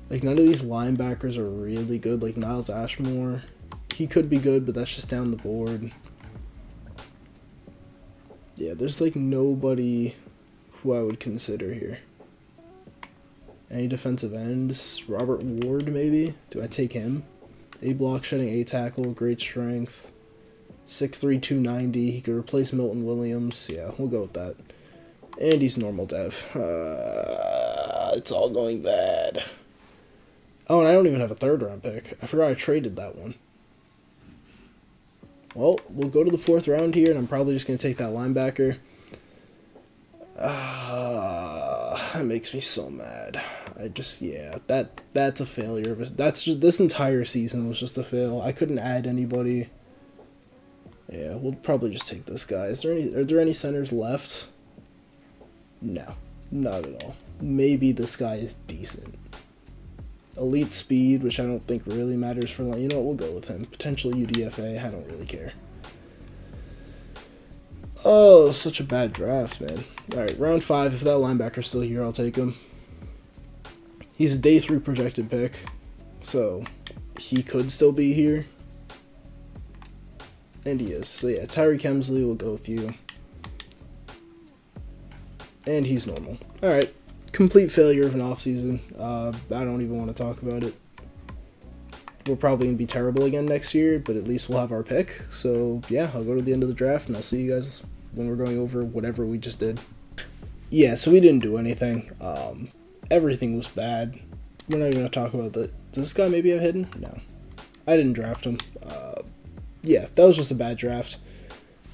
Like, none of these linebackers are really good. Like, Niles Ashmore. He could be good, but that's just down the board. Yeah, there's like nobody who I would consider here. Any defensive ends? Robert Ward, maybe? Do I take him? A block shedding, A tackle, great strength. 6'3", 290. He could replace Milton Williams. Yeah, we'll go with that. And he's normal dev. It's all going bad. Oh, and I don't even have a third-round pick. I forgot I traded that one. Well, we'll go to the fourth round here, and I'm probably just going to take that linebacker. That makes me so mad. That's a failure. That's just, this entire season was just a fail. I couldn't add anybody. Yeah, we'll probably just take this guy. Are there any centers left? No, not at all. Maybe this guy is decent. Elite speed, which I don't think really matters for long. You know what? We'll go with him. Potential UDFA. I don't really care. Oh, such a bad draft, man. Alright, round 5. If that linebacker's still here, I'll take him. He's a day 3 projected pick, so he could still be here. And he is. So yeah, Tyreek Hemsley will go with you. And he's normal. Alright, complete failure of an offseason. I don't even want to talk about it. We're probably going to be terrible again next year, but at least we'll have our pick. So yeah, I'll go to the end of the draft, and I'll see you guys when we're going over whatever we just did. Yeah, so we didn't do anything. Everything was bad. We're not even going to talk about that. Does this guy maybe have hidden? No. I didn't draft him. Yeah, that was just a bad draft.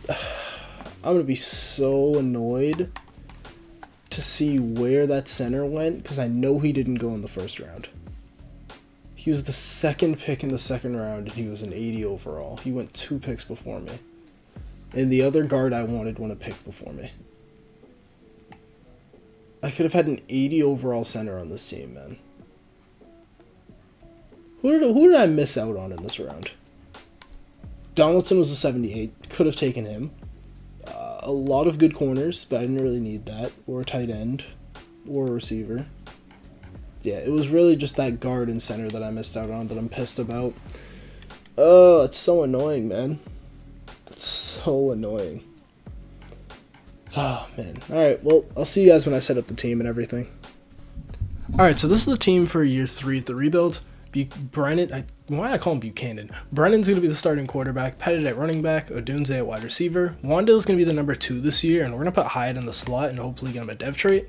I'm going to be so annoyed to see where that center went, because I know he didn't go in the first round. He was the second pick in the second round, and he was an 80 overall. He went 2 picks before me. And the other guard I wanted went a pick before me. I could have had an 80 overall center on this team, man. Who did I miss out on in this round? Donaldson was a 78. Could have taken him. A lot of good corners, but I didn't really need that. Or a tight end. Or a receiver. Yeah, it was really just that guard and center that I missed out on that I'm pissed about. Oh, it's so annoying, man. That's so annoying. Oh, man. All right, well, I'll see you guys when I set up the team and everything. All right, so this is the team for year 3 of the rebuild. Why do I call him Buchanan? Brennan's going to be the starting quarterback, Pettit at running back, Odunze at wide receiver. Wandale's going to be the number 2 this year, and we're going to put Hyatt in the slot and hopefully get him a dev trait.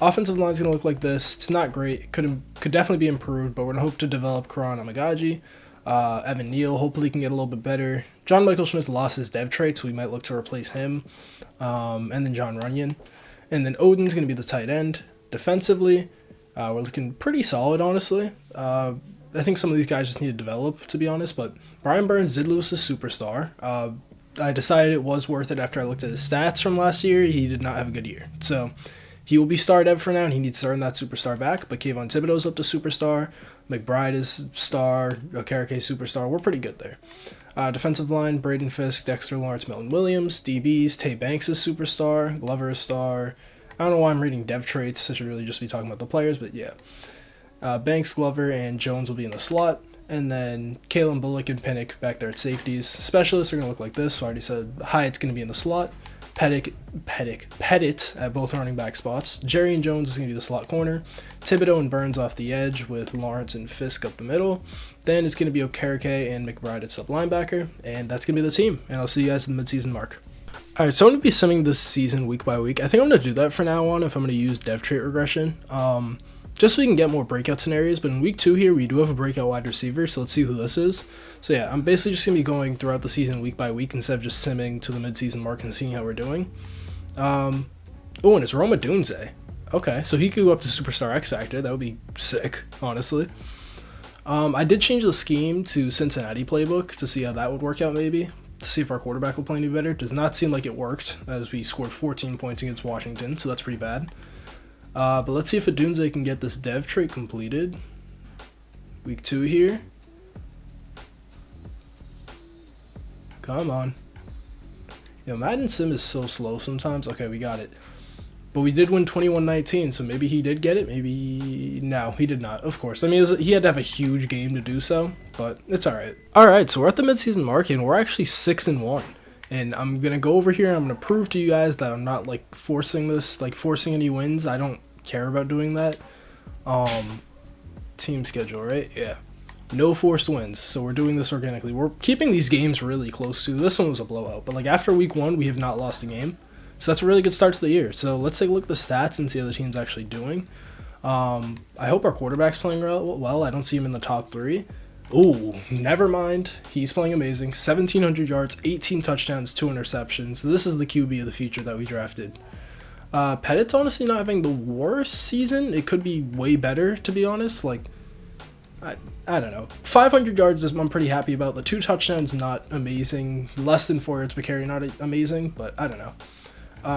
Offensive line's going to look like this. It's not great. It could definitely be improved, but we're going to hope to develop Karan Amagaji. Evan Neal hopefully can get a little bit better. John Michael Schmidt lost his dev trait, so we might look to replace him. And then John Runyon. And then Odin's going to be the tight end. Defensively, we're looking pretty solid, honestly. I think some of these guys just need to develop, to be honest, but Brian Burns did lose his superstar. I decided it was worth it after I looked at his stats from last year. He did not have a good year. So he will be star dev for now, and he needs to earn that superstar back, but Kayvon Thibodeau's up to superstar. McBride is star. Okereke superstar. We're pretty good there. Defensive line, Braden Fisk, Dexter Lawrence, Milton Williams. DBs, Tay Banks is superstar. Glover is star. I don't know why I'm reading dev traits. I should really just be talking about the players, but yeah. Banks, Glover, and Jones will be in the slot. And then Kalen Bullock and Pinnock back there at safeties. Specialists are going to look like this. So I already said Hyatt's going to be in the slot. Pettit at both running back spots. Jerry and Jones is going to be the slot corner. Thibodeau and Burns off the edge with Lawrence and Fisk up the middle. Then it's going to be Okereke and McBride at sub linebacker. And that's going to be the team. And I'll see you guys at the midseason mark. Alright, so I'm going to be simming this season week by week. I think I'm going to do that for now on if I'm going to use dev trait regression. Just so we can get more breakout scenarios. But in week 2 here, we do have a breakout wide receiver, so let's see who this is. So yeah, I'm basically just going to be going throughout the season week by week instead of just simming to the midseason mark and seeing how we're doing. Oh, and it's Rome Odunze. Okay, so he could go up to Superstar X Factor. That would be sick, honestly. I did change the scheme to Cincinnati playbook to see how that would work out maybe. To see if our quarterback will play any better. Does not seem like it worked, as we scored 14 points against Washington, so that's pretty bad. But let's see if Odunze can get this dev trait completed. Week 2 here. Come on. Yo, Madden Sim is so slow sometimes. Okay, we got it. But we did win 21-19, so maybe he did get it. Maybe... No, he did not, of course. I mean, he had to have a huge game to do so, but it's alright. Alright, so we're at the midseason mark, and we're actually 6-1. And I'm going to go over here, and I'm going to prove to you guys that I'm not, forcing any wins. I don't care about doing that. Team schedule, right? Yeah. No forced wins, so we're doing this organically. We're keeping these games really close to. This one was a blowout, but, after week 1, we have not lost a game. So that's a really good start to the year. So let's take a look at the stats and see how the team's actually doing. I hope our quarterback's playing well. I don't see him in the top 3. Ooh, never mind. He's playing amazing. 1,700 yards, 18 touchdowns, 2 interceptions. This is the QB of the future that we drafted. Pettit's honestly not having the worst season. It could be way better, to be honest. I don't know. 500 yards is I'm pretty happy about. The 2 touchdowns, not amazing. Less than 4 yards per carry, not amazing, but I don't know.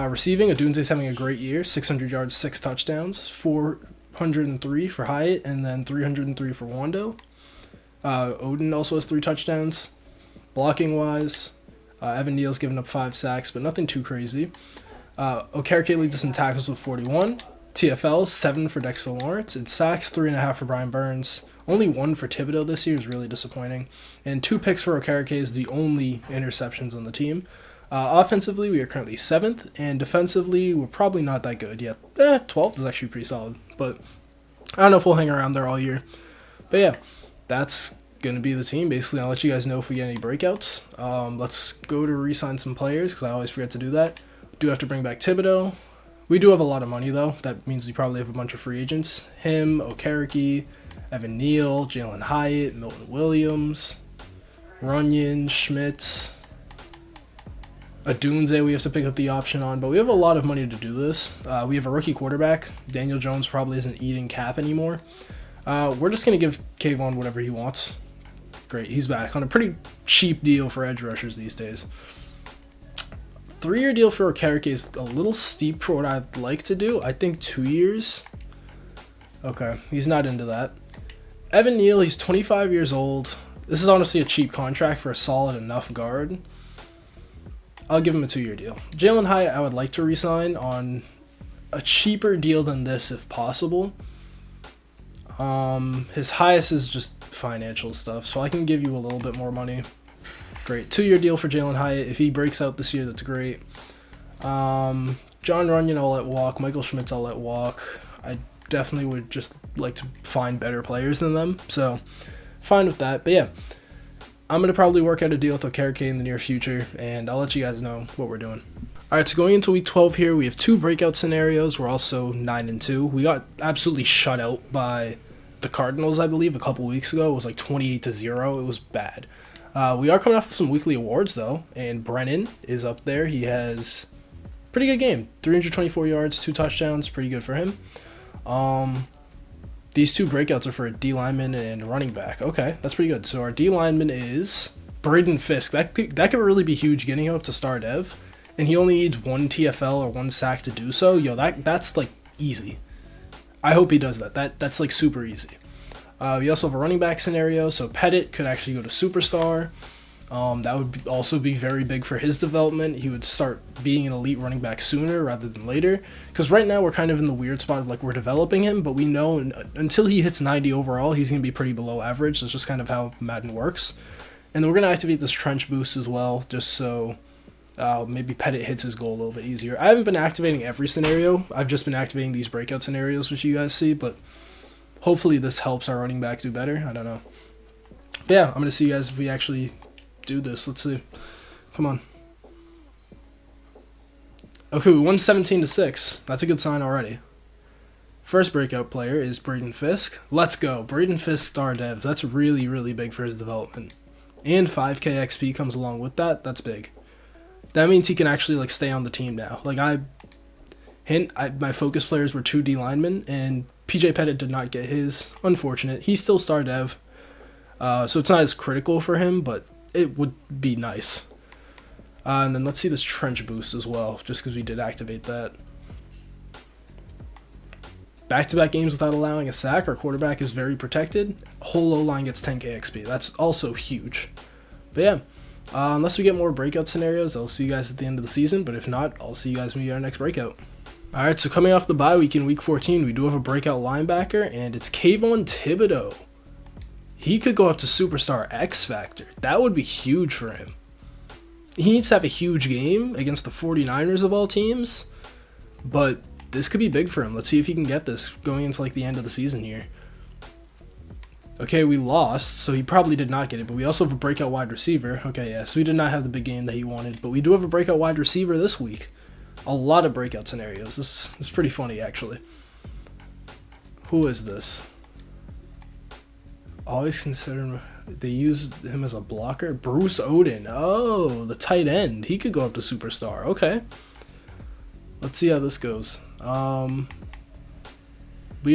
Receiving, Odunze's having a great year. 600 yards, 6 touchdowns, 403 for Hyatt, and then 303 for Wando. Odin also has 3 touchdowns. Blocking-wise, Evan Neal's given up 5 sacks, but nothing too crazy. Okereke leads us in tackles with 41. TFLs, 7 for Dexter Lawrence. And sacks, 3.5 for Brian Burns. Only 1 for Thibodeau this year is really disappointing. And 2 picks for Okereke is the only interceptions on the team. Offensively, we are currently 7th, and defensively, we're probably not that good yet. 12th is actually pretty solid, but I don't know if we'll hang around there all year. But yeah, that's going to be the team. Basically, I'll let you guys know if we get any breakouts. Let's go to re-sign some players, because I always forget to do that. Do have to bring back Thibodeau. We do have a lot of money, though. That means we probably have a bunch of free agents. Him, Okereke, Evan Neal, Jalen Hyatt, Milton Williams, Runyon, Schmitz, Odunze we have to pick up the option on, but we have a lot of money to do this. We have a rookie quarterback. Daniel Jones probably isn't eating cap anymore. We're just going to give Kayvon whatever he wants. Great, he's back on a pretty cheap deal for edge rushers these days. 3-year deal for Okereke is a little steep for what I'd like to do. I think 2 years. Okay, he's not into that. Evan Neal, he's 25 years old. This is honestly a cheap contract for a solid enough guard. I'll give him a 2-year deal. Jalen Hyatt, I would like to re-sign on a cheaper deal than this if possible. His highest is just financial stuff, so I can give you a little bit more money. Great. 2-year deal for Jalen Hyatt. If he breaks out this year, that's great. John Runyon I'll let walk. Michael Schmitz I'll let walk. I definitely would just like to find better players than them, so fine with that. But yeah, I'm going to probably work out a deal with Okereke in the near future, and I'll let you guys know what we're doing. Alright, so going into week 12 here, we have 2 breakout scenarios. We're also 9-2. We got absolutely shut out by the Cardinals, I believe, a couple weeks ago. It was like 28-0. It was bad. We are coming off of some weekly awards, though, and Brennan is up there. He has a pretty good game. 324 yards, 2 touchdowns. Pretty good for him. These 2 breakouts are for a D lineman and a running back. Okay, that's pretty good. So our D lineman is Braden Fisk. That could really be huge, getting him up to star dev. And he only needs 1 TFL or 1 sack to do so. Yo, that's like easy. I hope he does that. That's like super easy. We also have a running back scenario. So Pettit could actually go to superstar. That would also be very big for his development. He would start being an elite running back sooner rather than later. Because right now we're kind of in the weird spot of like we're developing him, but we know until he hits 90 overall, he's going to be pretty below average. That's just kind of how Madden works. And then we're going to activate this trench boost as well, just so maybe Pettit hits his goal a little bit easier. I haven't been activating every scenario. I've just been activating these breakout scenarios, which you guys see, but hopefully this helps our running back do better. I don't know. But yeah, I'm going to see you guys if we actually do this. Let's see. Come on. Okay, we won 17-6. That's a good sign already. First breakout player is Braden Fisk. Let's go. Braden Fisk star dev. That's really, really big for his development. And 5k XP comes along with that. That's big. That means he can actually like stay on the team now. Like my focus players were 2 D linemen, and PJ Pettit did not get his. Unfortunate. He's still star dev, so it's not as critical for him, but it would be nice. And then let's see this trench boost as well, just because we did activate that. Back-to-back games without allowing a sack. Our quarterback is very protected. Whole O-line gets 10k XP. That's also huge. But yeah. Unless we get more breakout scenarios, I'll see you guys at the end of the season. But if not, I'll see you guys when we get our next breakout. Alright, so coming off the bye week in week 14, we do have a breakout linebacker, and it's Kayvon Thibodeau. He could go up to Superstar X Factor. That would be huge for him. He needs to have a huge game against the 49ers of all teams, but this could be big for him. Let's see if he can get this going into like the end of the season here. Okay, we lost, so he probably did not get it, but we also have a breakout wide receiver. Okay, yeah, so we did not have the big game that he wanted, but we do have a breakout wide receiver this week. A lot of breakout scenarios. This is pretty funny, actually. Who is this? Always consider him. They use him as a blocker. Bruce Odin. Oh, the tight end. He could go up to superstar. Okay. Let's see how this goes. We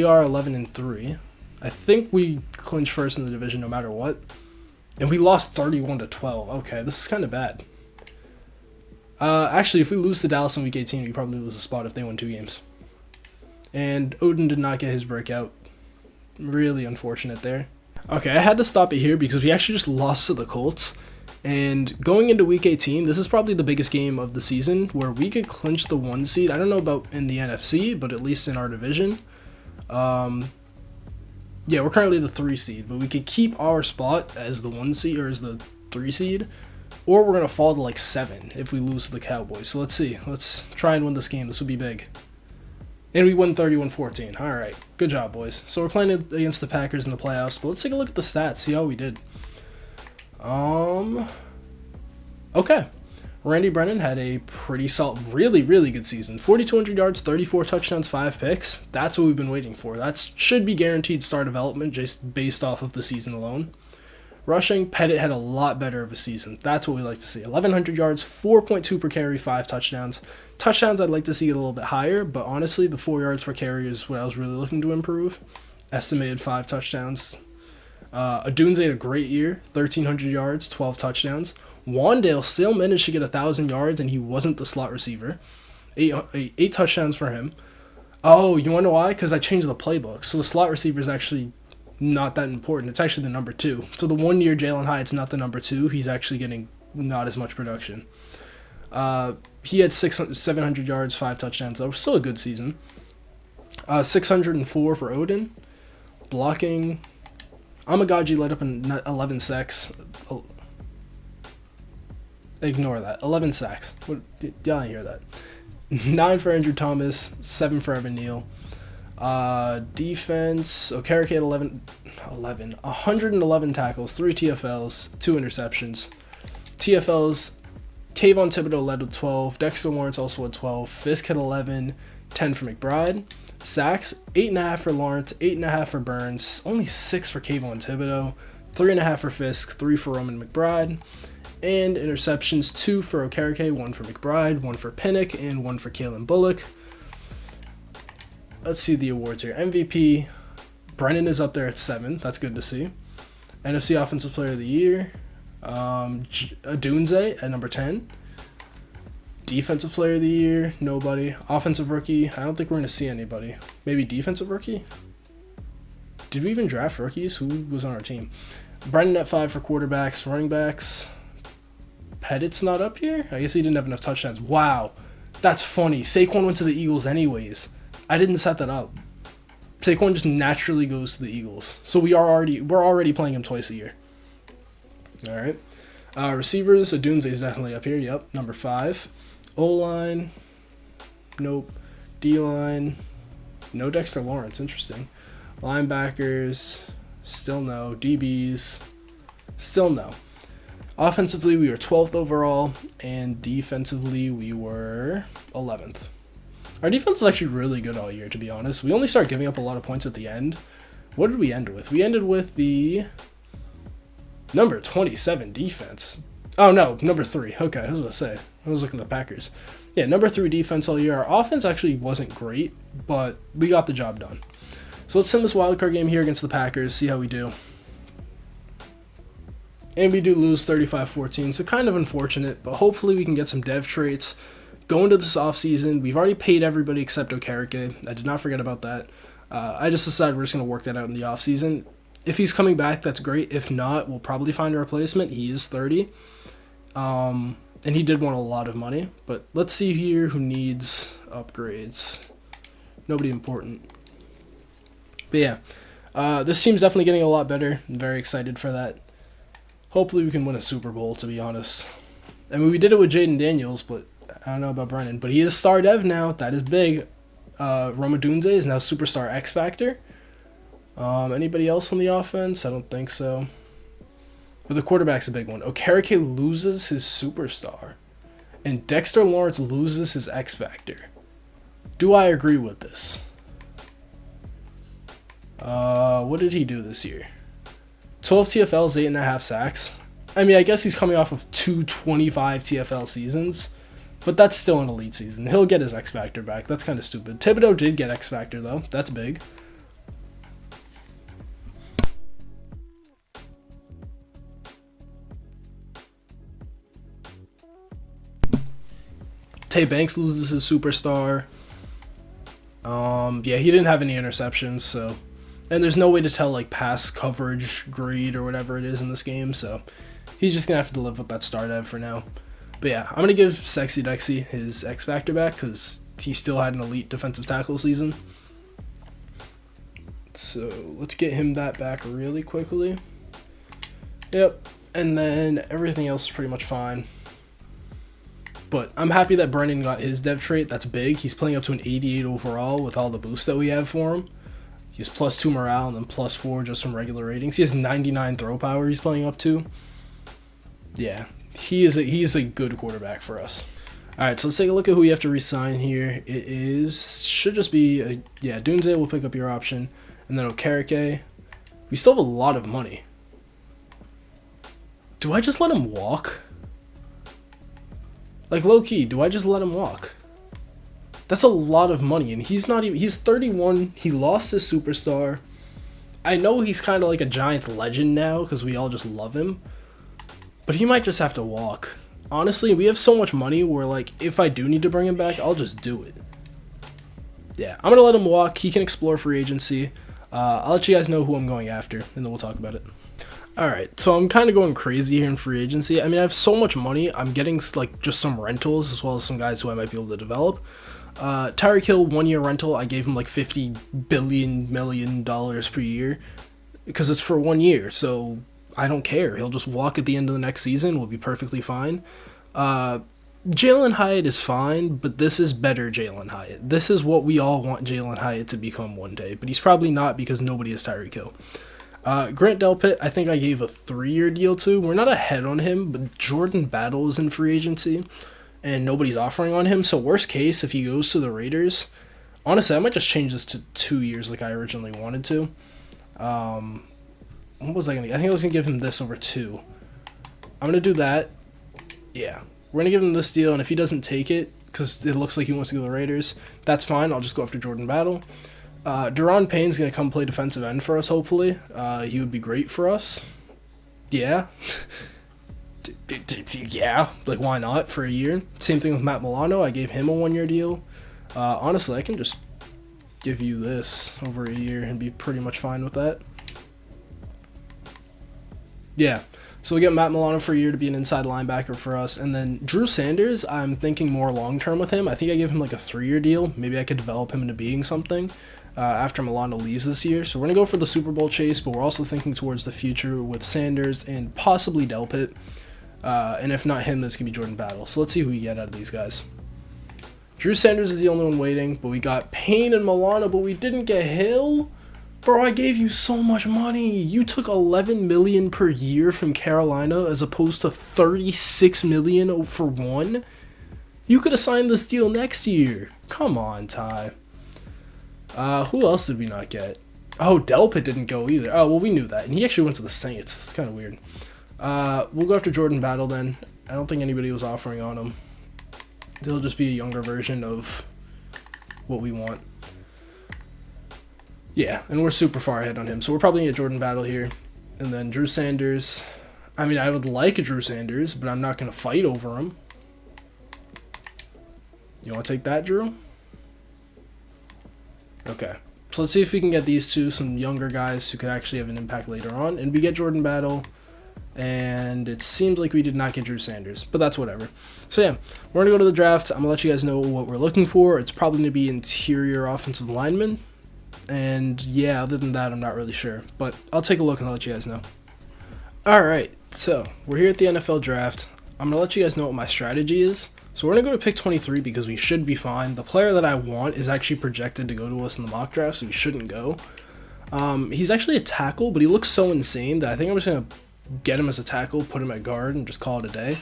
are 11-3. I think we clinch first in the division no matter what. And we lost 31-12. Okay, this is kind of bad. Actually, if we lose to Dallas in week 18, we probably lose a spot if they win 2 games. And Odin did not get his breakout. Really unfortunate there. Okay, I had to stop it here because we actually just lost to the Colts. And going into week 18, this is probably the biggest game of the season where we could clinch the 1 seed. I don't know about in the NFC, but at least in our division. Yeah, we're currently the 3 seed, but we could keep our spot as the 1 seed or as the 3 seed, or we're going to fall to like 7 if we lose to the Cowboys. So let's see. Let's try and win this game. This would be big. And we won 31-14. All right. Good job, boys. So we're playing against the Packers in the playoffs, but let's take a look at the stats, see how we did. Okay. Randy Brennan had a pretty solid, really, really good season. 4,200 yards, 34 touchdowns, 5 picks. That's what we've been waiting for. That should be guaranteed star development just based off of the season alone. Rushing, Pettit had a lot better of a season. That's what we like to see. 1,100 yards, 4.2 per carry, 5 touchdowns. Touchdowns I'd like to see it a little bit higher, but honestly, the 4 yards per carry is what I was really looking to improve. Estimated 5 touchdowns. Odunze had a great year, 1,300 yards, 12 touchdowns. Wandale still managed to get 1,000 yards, and he wasn't the slot receiver. 8 touchdowns for him. Oh, you wonder why? Because I changed the playbook. So the slot receiver is actually not that important. It's actually the number 2. So the 1 year Jalen Hyatt's not the number 2. He's actually getting not as much production. He had 700 yards, 5 touchdowns. That was still a good season. 604 for Odin. Blocking. Amagaji led up in 11 sacks. Ignore that. 11 sacks. What? Did I hear that? 9 for Andrew Thomas, 7 for Evan Neal. Defense, Okereke at 111 tackles, 3 TFLs, 2 interceptions. TFLs, Kayvon Thibodeau led with 12, Dexter Lawrence also had 12, Fisk had 11, 10 for McBride. Sacks, 8.5 for Lawrence, 8.5 for Burns, only 6 for Kayvon Thibodeau, 3.5 for Fisk, 3 for Roman McBride. And interceptions, 2 for Okereke, 1 for McBride, 1 for Pinnock, and 1 for Kalen Bullock. Let's see the awards here. MVP, Brennan is up there at 7. That's good to see. NFC Offensive Player of the Year, Odunze at number 10. Defensive Player of the Year, nobody. Offensive Rookie, I don't think we're going to see anybody. Maybe Defensive Rookie? Did we even draft rookies? Who was on our team? Brennan at 5 for quarterbacks. Running backs, Pettit's not up here? I guess he didn't have enough touchdowns. Wow, that's funny. Saquon went to the Eagles anyways. I didn't set that up. Saquon just naturally goes to the Eagles. So we're already playing him twice a year. All right. Receivers, Odunze is definitely up here. Yep, number 5. O-line, nope. D-line, no Dexter Lawrence. Interesting. Linebackers, still no. DBs, still no. Offensively, we were 12th overall, and defensively, we were 11th. Our defense is actually really good all year, to be honest. We only start giving up a lot of points at the end. What did we end with? We ended with the number 27 defense. Oh, no, number 3. Okay, I was going to say. I was looking at the Packers. Yeah, number 3 defense all year. Our offense actually wasn't great, but we got the job done. So let's send this wildcard game here against the Packers, see how we do. And we do lose 35-14, so kind of unfortunate, but hopefully we can get some dev traits. Going to this offseason, we've already paid everybody except Okereke. I did not forget about that. I just decided we're just going to work that out in the offseason. If he's coming back, that's great. If not, we'll probably find a replacement. He is 30. And he did want a lot of money. But let's see here who needs upgrades. Nobody important. But yeah, this team's definitely getting a lot better. I'm very excited for that. Hopefully we can win a Super Bowl, to be honest. I mean, we did it with Jaden Daniels, but I don't know about Brennan. But he is star dev now. That is big. Odunze is now Superstar X Factor. Anybody else on the offense? I don't think so. But the quarterback's a big one. Okereke loses his Superstar. And Dexter Lawrence loses his X Factor. Do I agree with this? What did he do this year? 12 TFLs, 8.5 sacks. I mean, I guess he's coming off of 2 25 TFL seasons, but that's still an elite season. He'll get his X Factor back. That's kind of stupid. Thibodeau did get X Factor, though. That's big. Tay Banks loses his Superstar. Yeah, he didn't have any interceptions, so... And there's no way to tell, like, pass coverage grade or whatever it is in this game, so he's just going to have to live with that star dev for now. But yeah, I'm going to give Sexy Dexy his X Factor back because he still had an elite defensive tackle season. So let's get him that back really quickly. Yep, and then everything else is pretty much fine. But I'm happy that Brennan got his dev trait. That's big. He's playing up to an 88 overall with all the boosts that we have for him. He's +2 morale and then +4 just from regular ratings. He has 99 throw power he's playing up to. Yeah, he's a good quarterback for us. All right, so let's take a look at who we have to re-sign here. Should just be, Odunze will pick up your option. And then Okereke. We still have a lot of money. Do I just let him walk? Like, low-key, do I just let him walk? That's a lot of money, and he's 31, he lost his Superstar. I know he's kind of like a Giants legend now, because we all just love him. But he might just have to walk. Honestly, we have so much money where, like, if I do need to bring him back, I'll just do it. Yeah, I'm going to let him walk. He can explore free agency. I'll let you guys know who I'm going after, and then we'll talk about it. Alright, so I'm kind of going crazy here in free agency. I mean, I have so much money. I'm getting, like, just some rentals, as well as some guys who I might be able to develop. Tyreek Hill, 1-year rental, I gave him like $50 million per year because it's for 1 year, so I don't care. He'll just walk at the end of the next season. We'll be perfectly fine. Jalen Hyatt is fine, but this is better Jalen Hyatt. This is what we all want Jalen Hyatt to become one day, but he's probably not because nobody is Tyreek Hill. Grant Delpit, I think I gave a 3-year deal to. We're not ahead on him, but Jordan Battle is in free agency, and nobody's offering on him. So worst case, if he goes to the Raiders, honestly, I might just change this to 2 years like I originally wanted to. What was I going to... I think I was going to give him this over 2. I'm going to do that. Yeah. We're going to give him this deal, and if he doesn't take it, because it looks like he wants to go to the Raiders, that's fine. I'll just go after Jordan Battle. Deron Payne's going to come play defensive end for us, hopefully. He would be great for us. Yeah. Yeah. Like, why not for a year? Same thing with Matt Milano. I gave him a 1-year deal. Honestly, I can just give you this over a year and be pretty much fine with that. Yeah. So we get Matt Milano for a year to be an inside linebacker for us. And then Drew Sanders, I'm thinking more long-term with him. I think I gave him like a 3-year deal. Maybe I could develop him into being something after Milano leaves this year. So we're going to go for the Super Bowl chase, but we're also thinking towards the future with Sanders and possibly Delpit. And if not him, that's going to be Jordan Battle. So let's see who we get out of these guys. Drew Sanders is the only one waiting, but we got Payne and Milano, but we didn't get Hill. Bro, I gave you so much money. You took $11 million per year from Carolina as opposed to $36 million for one. You could have signed this deal next year. Come on, Ty. Who else did we not get? Oh, Delpit didn't go either. Oh, well, we knew that. And he actually went to the Saints. It's kind of weird. We'll go after Jordan Battle then. I don't think anybody was offering on him. They'll just be a younger version of what we want. Yeah, and we're super far ahead on him. So we're probably going to get Jordan Battle here. And then Drew Sanders. I mean, I would like a Drew Sanders, but I'm not going to fight over him. You want to take that, Drew? Okay. So let's see if we can get these two, some younger guys who could actually have an impact later on. And we get Jordan Battle. And it seems like we did not get Drew Sanders, but that's whatever. So yeah, we're going to go to the draft. I'm going to let you guys know what we're looking for. It's probably going to be interior offensive lineman. And yeah, other than that, I'm not really sure. But I'll take a look and I'll let you guys know. Alright, so we're here at the NFL draft. I'm going to let you guys know what my strategy is. So we're going to go to pick 23 because we should be fine. The player that I want is actually projected to go to us in the mock draft, so we shouldn't go. He's actually a tackle, but he looks so insane that I think I'm just going to get him as a tackle, put him at guard, and just call it a day.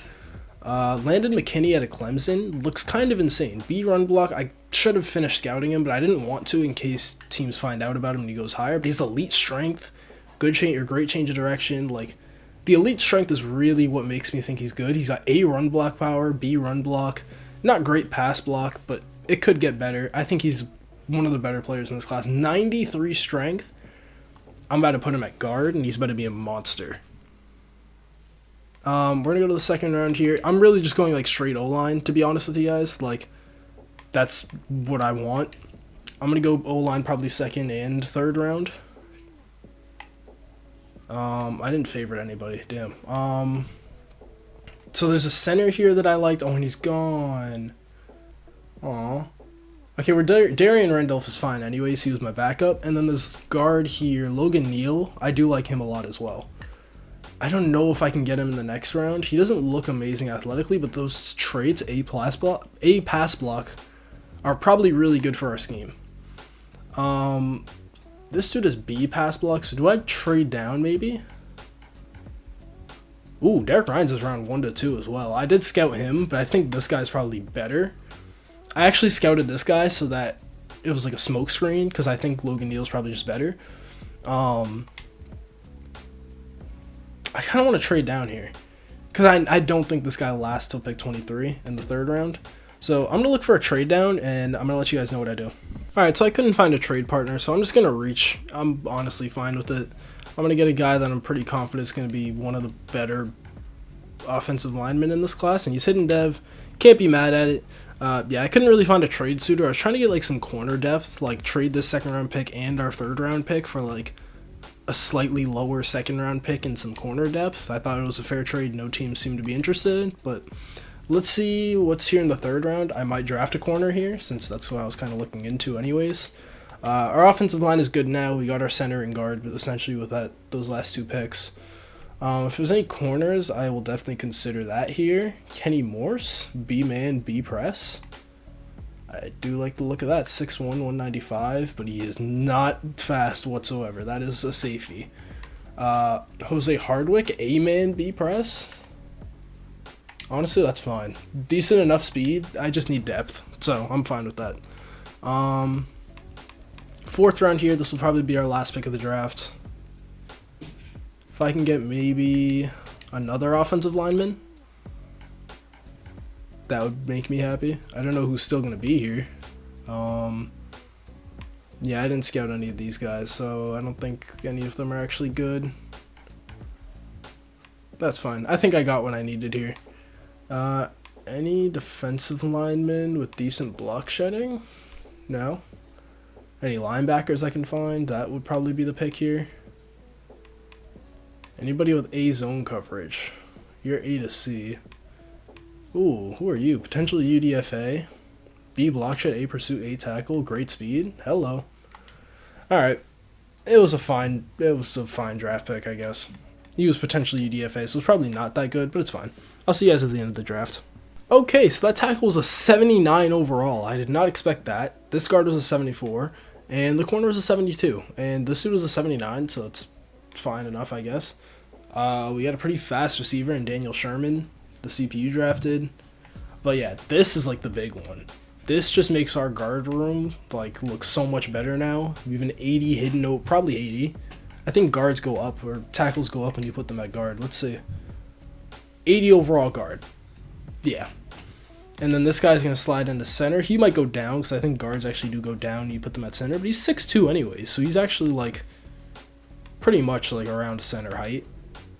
Landon McKinney out of Clemson looks kind of insane. B run block, I should have finished scouting him, but I didn't want to in case teams find out about him and he goes higher. But he's elite strength, good change or great change of direction. Like, the elite strength is really what makes me think he's good. He's got A run block power, B run block, not great pass block, but it could get better. I think he's one of the better players in this class. 93 strength. I'm about to put him at guard, and he's about to be a monster. We're going to go to the second round here. I'm really just going like straight O-line, to be honest with you guys. Like, that's what I want. I'm going to go O-line probably second and third round. I didn't favorite anybody. Damn. So there's a center here that I liked. Oh, and he's gone. Aw. Okay, Darian Randolph is fine anyways. He was my backup. And then this guard here, Logan Neal. I do like him a lot as well. I don't know if I can get him in the next round. He doesn't look amazing athletically, but those traits, A pass block, are probably really good for our scheme. This dude is B pass block, so do I trade down maybe? Ooh, Derek Ryan's is round 1 to 2 as well. I did scout him, but I think this guy's probably better. I actually scouted this guy so that it was like a smoke screen, because I think Logan Neal's probably just better. I kind of want to trade down here because I don't think this guy lasts till pick 23 in the third round. So I'm going to look for a trade down, and I'm going to let you guys know what I do. Alright, so I couldn't find a trade partner, so I'm just going to reach. I'm honestly fine with it. I'm going to get a guy that I'm pretty confident is going to be one of the better offensive linemen in this class, and he's hidden dev. Can't be mad at it. Yeah, I couldn't really find a trade suitor. I was trying to get like some corner depth, like trade this second round pick and our third round pick for like a slightly lower second round pick and some corner depth. I thought it was a fair trade. No team seemed to be interested, but let's see what's here in the third round. I might draft a corner here since that's what I was kind of looking into anyways. Our offensive line is good now. We got our center and guard essentially with those last two picks. If there's any corners, I will definitely consider that here. Kenny Morse, B-man, B-press. I do like the look of that. 6'1", 195, but he is not fast whatsoever. That is a safety. Jose Hardwick, A-man, B-press. Honestly, that's fine. Decent enough speed. I just need depth, so I'm fine with that. Fourth round here. This will probably be our last pick of the draft. If I can get maybe another offensive lineman, that would make me happy. I don't know who's still going to be here. Yeah, I didn't scout any of these guys, so I don't think any of them are actually good. That's fine. I think I got what I needed here. Any defensive linemen with decent block shedding? No. Any linebackers I can find? That would probably be the pick here. Anybody with A zone coverage? You're A to C. Ooh, who are you? Potentially UDFA. B block shed, A pursuit, A tackle, great speed. Hello. Alright. It was a fine draft pick, I guess. He was potentially UDFA, so it's probably not that good, but it's fine. I'll see you guys at the end of the draft. Okay, so that tackle was a 79 overall. I did not expect that. This guard was a 74, and the corner was a 72, and this dude was a 79, so it's fine enough, I guess. We had a pretty fast receiver in Daniel Sherman, the CPU drafted. But yeah, this is like the big one. This just makes our guard room like look so much better now. We have an 80 hidden note, probably 80. I think guards go up, or tackles go up when you put them at guard. Let's see. 80 overall guard. Yeah. And then this guy's going to slide into center. He might go down, because I think guards actually do go down when you put them at center. But he's 6'2 anyways, so he's actually like pretty much like around center height.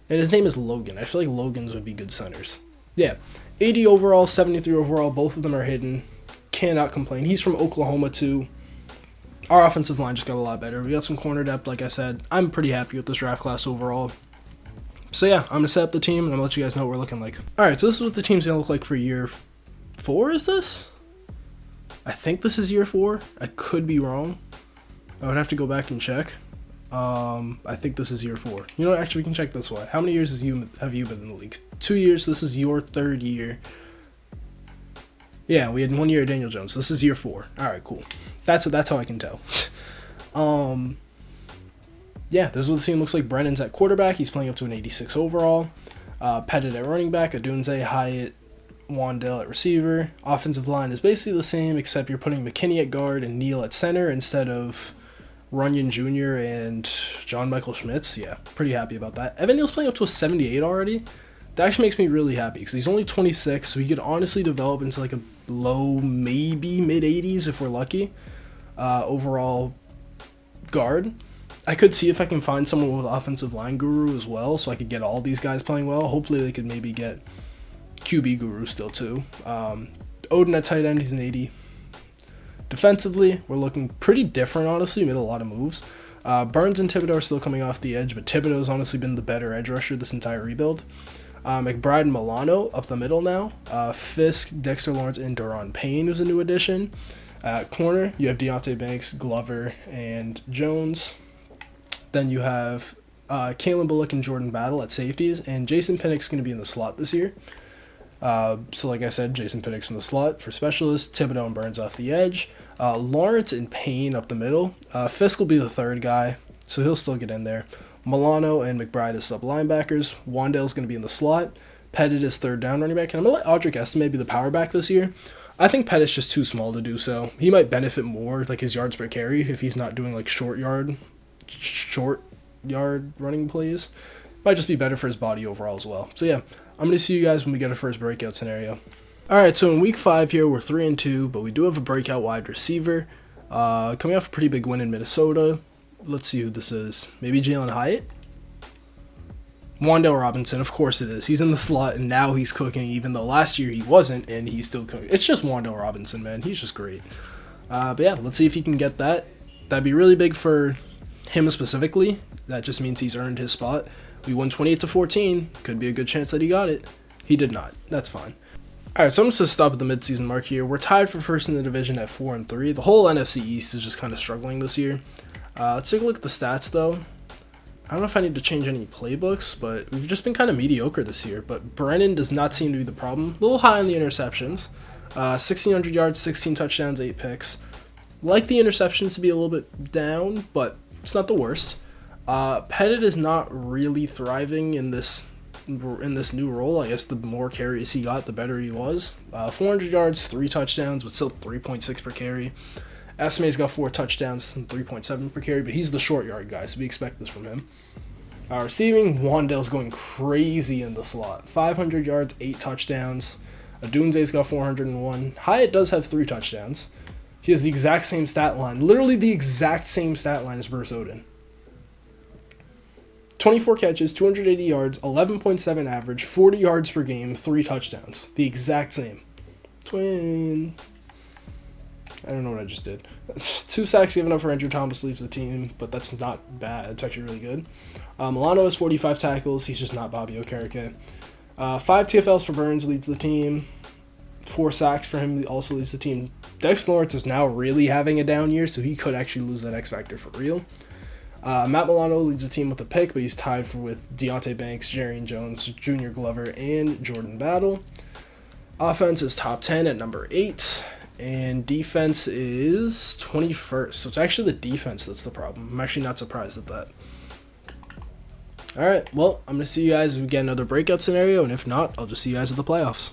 And his name is Logan. I feel like Logans would be good centers. Yeah. 80 overall, 73 overall. Both of them are hidden. Cannot complain. He's from Oklahoma too. Our offensive line just got a lot better. We got some corner depth, like I said. I'm pretty happy with this draft class overall. So yeah, I'm going to set up the team, and I'm going to let you guys know what we're looking like. Alright, so this is what the team's going to look like for year 4, is this? I think this is year 4. I could be wrong. I would have to go back and check. I think this is year 4. You know what, actually we can check this way. How many years have you been in the league? 2 years, this is your 3rd year. Yeah, we had 1 year at Daniel Jones. This is year 4. Alright, cool. That's how I can tell. Yeah, this is what the team looks like. Brennan's at quarterback. He's playing up to an 86 overall. Pettit at running back. Odunze, Hyatt, Wandale at receiver. Offensive line is basically the same, except you're putting McKinney at guard and Neal at center instead of Runyon Jr. and John Michael Schmitz. Yeah, pretty happy about that. Evan Neal's playing up to a 78 already. That actually makes me really happy because he's only 26, so he could honestly develop into like a low, maybe mid-80s if we're lucky. Overall guard. I could see if I can find someone with offensive line guru as well, so I could get all these guys playing well. Hopefully they could maybe get QB guru still too. Odin at tight end, he's an 80. Defensively, we're looking pretty different, honestly. We made a lot of moves. Burns and Thibodeau are still coming off the edge, but Thibodeau's honestly been the better edge rusher this entire rebuild. McBride and Milano up the middle now. Fisk, Dexter Lawrence, and Daron Payne, who's a new addition. At corner, you have Deontay Banks, Glover, and Jones. Then you have Kalen Bullock and Jordan Battle at safeties, and Jason Pinnock's going to be in the slot this year. So like I said, Jason Pinnock's in the slot for specialists, Thibodeau and Burns off the edge, Lawrence and Payne up the middle. Fisk will be the third guy, so he'll still get in there. Milano and McBride as sub linebackers. Wandale's going to be in the slot. Pettit is third down running back, and I'm going to let Audric Estime be the power back this year. I think Pettit's just too small to do so. He might benefit more, like his yards per carry, if he's not doing like short yard running plays. Might just be better for his body overall as well. So yeah, I'm going to see you guys when we get our first breakout scenario. Alright, so in week 5 here, we're 3-2, but we do have a breakout wide receiver. Coming off a pretty big win in Minnesota. Let's see who this is. Maybe Jalen Hyatt? Wandale Robinson, of course it is. He's in the slot, and now he's cooking, even though last year he wasn't, and he's still cooking. It's just Wandale Robinson, man. He's just great. But yeah, let's see if he can get that. That'd be really big for him specifically. That just means he's earned his spot. We won 28-14. Could be a good chance that he got it. He did not. That's fine. Alright, so I'm just going to stop at the midseason mark here. We're tied for first in the division at 4-3. The whole NFC East is just kind of struggling this year. Let's take a look at the stats, though. I don't know if I need to change any playbooks, but we've just been kind of mediocre this year. But Brennan does not seem to be the problem. A little high on the interceptions. 1,600 yards, 16 touchdowns, 8 picks. Like the interceptions to be a little bit down, but it's not the worst. Pettit is not really thriving in this new role. I guess the more carries he got, the better he was. 400 yards, 3 touchdowns, but still 3.6 per carry. Estimate's got 4 touchdowns and 3.7 per carry, but he's the short yard guy, so we expect this from him. Receiving, Wandale's going crazy in the slot. 500 yards, 8 touchdowns. Odunze's got 401. Hyatt does have 3 touchdowns. He has the exact same stat line. Literally the exact same stat line as Bruce Odin. 24 catches, 280 yards, 11.7 average, 40 yards per game, 3 touchdowns. The exact same. Twin. I don't know what I just did. 2 sacks given up for Andrew Thomas leaves the team, but that's not bad. It's actually really good. Milano has 45 tackles. He's just not Bobby Okereke. 5 TFLs for Burns leads the team. 4 sacks for him also leads the team. Dex Lawrence is now really having a down year, so he could actually lose that X Factor for real. Matt Milano leads the team with a pick, but he's tied with Deontay Banks, Jerry Jones, Junior Glover, and Jordan Battle. Offense is top 10 at number 8. And defense is 21st. So it's actually the defense that's the problem. I'm actually not surprised at that. Alright, well, I'm going to see you guys if we get another breakout scenario. And if not, I'll just see you guys at the playoffs.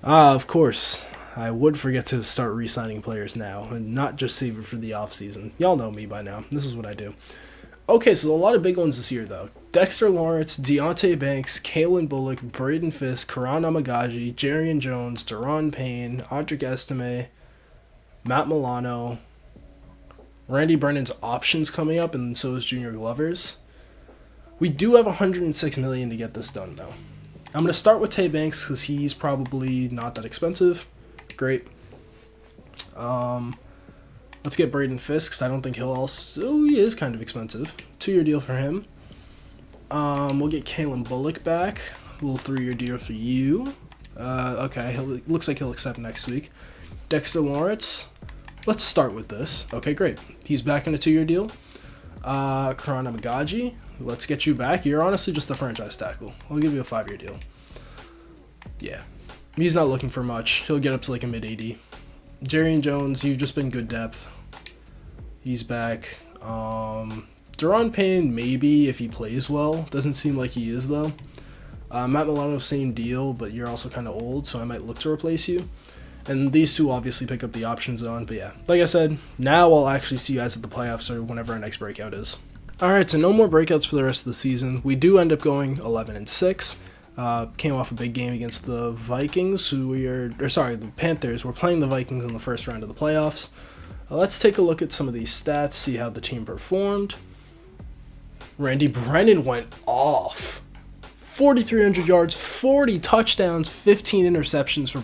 Of course. I would forget to start re-signing players now. And not just save it for the offseason. Y'all know me by now. This is what I do. Okay, so a lot of big ones this year, though. Dexter Lawrence, Deontay Banks, Kalen Bullock, Braden Fisk, Karan Amagaji, Jarian Jones, Deron Payne, Audric Estime, Matt Milano, Randy Brennan's options coming up, and so is Junior Glover's. We do have $106 million to get this done, though. I'm going to start with Tay Banks because he's probably not that expensive. Great. Let's get Braden Fisk, because I don't think he'll also... Oh, he is kind of expensive. 2-year deal for him. We'll get Kalen Bullock back. A little 3-year deal for you. Okay, looks like he'll accept next week. Dexter Lawrence. Let's start with this. Okay, great. He's back in a 2-year deal. Karan Amagaji. Let's get you back. You're honestly just the franchise tackle. I'll give you a 5-year deal. Yeah. He's not looking for much. He'll get up to like a mid-80. Jarian Jones, you've just been good depth. He's back. Deron Payne, maybe, if he plays well. Doesn't seem like he is, though. Matt Milano, same deal, but you're also kind of old, so I might look to replace you. And these two obviously pick up the option zone, but yeah. Like I said, now I'll actually see you guys at the playoffs or whenever our next breakout is. Alright, so no more breakouts for the rest of the season. We do end up going 11-6. Came off a big game against the Vikings, the Panthers. We're playing the Vikings in the first round of the playoffs. Let's take a look at some of these stats, see how the team performed. Randy Brennan went off. 4,300 yards, 40 touchdowns, 15 interceptions for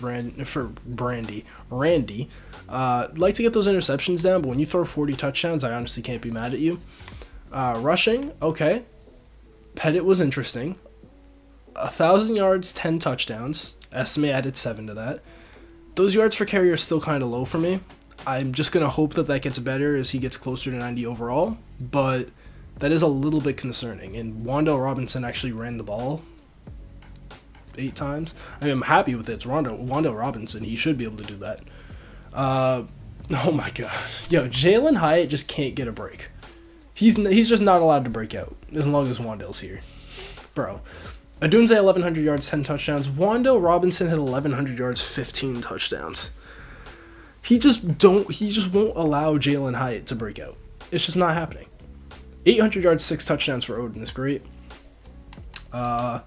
Randy. Like to get those interceptions down, but when you throw 40 touchdowns, I honestly can't be mad at you. Rushing, okay. Pettit was interesting. 1,000 yards, 10 touchdowns. Estimate added 7 to that. Those yards per carry are still kind of low for me. I'm just going to hope that gets better as he gets closer to 90 overall, but that is a little bit concerning. And Wan'Dale Robinson actually ran the ball 8 times. I mean, I'm happy with it. It's Wan'Dale Robinson. He should be able to do that. Oh my god. Yo, Jalen Hyatt just can't get a break. He's just not allowed to break out as long as Wan'Dale's here. Bro. Odunze, 1,100 yards, 10 touchdowns. Wan'Dale Robinson had 1,100 yards, 15 touchdowns. He just won't allow Jalen Hyatt to break out. It's just not happening. 800 yards, 6 touchdowns for Odin is great. Karan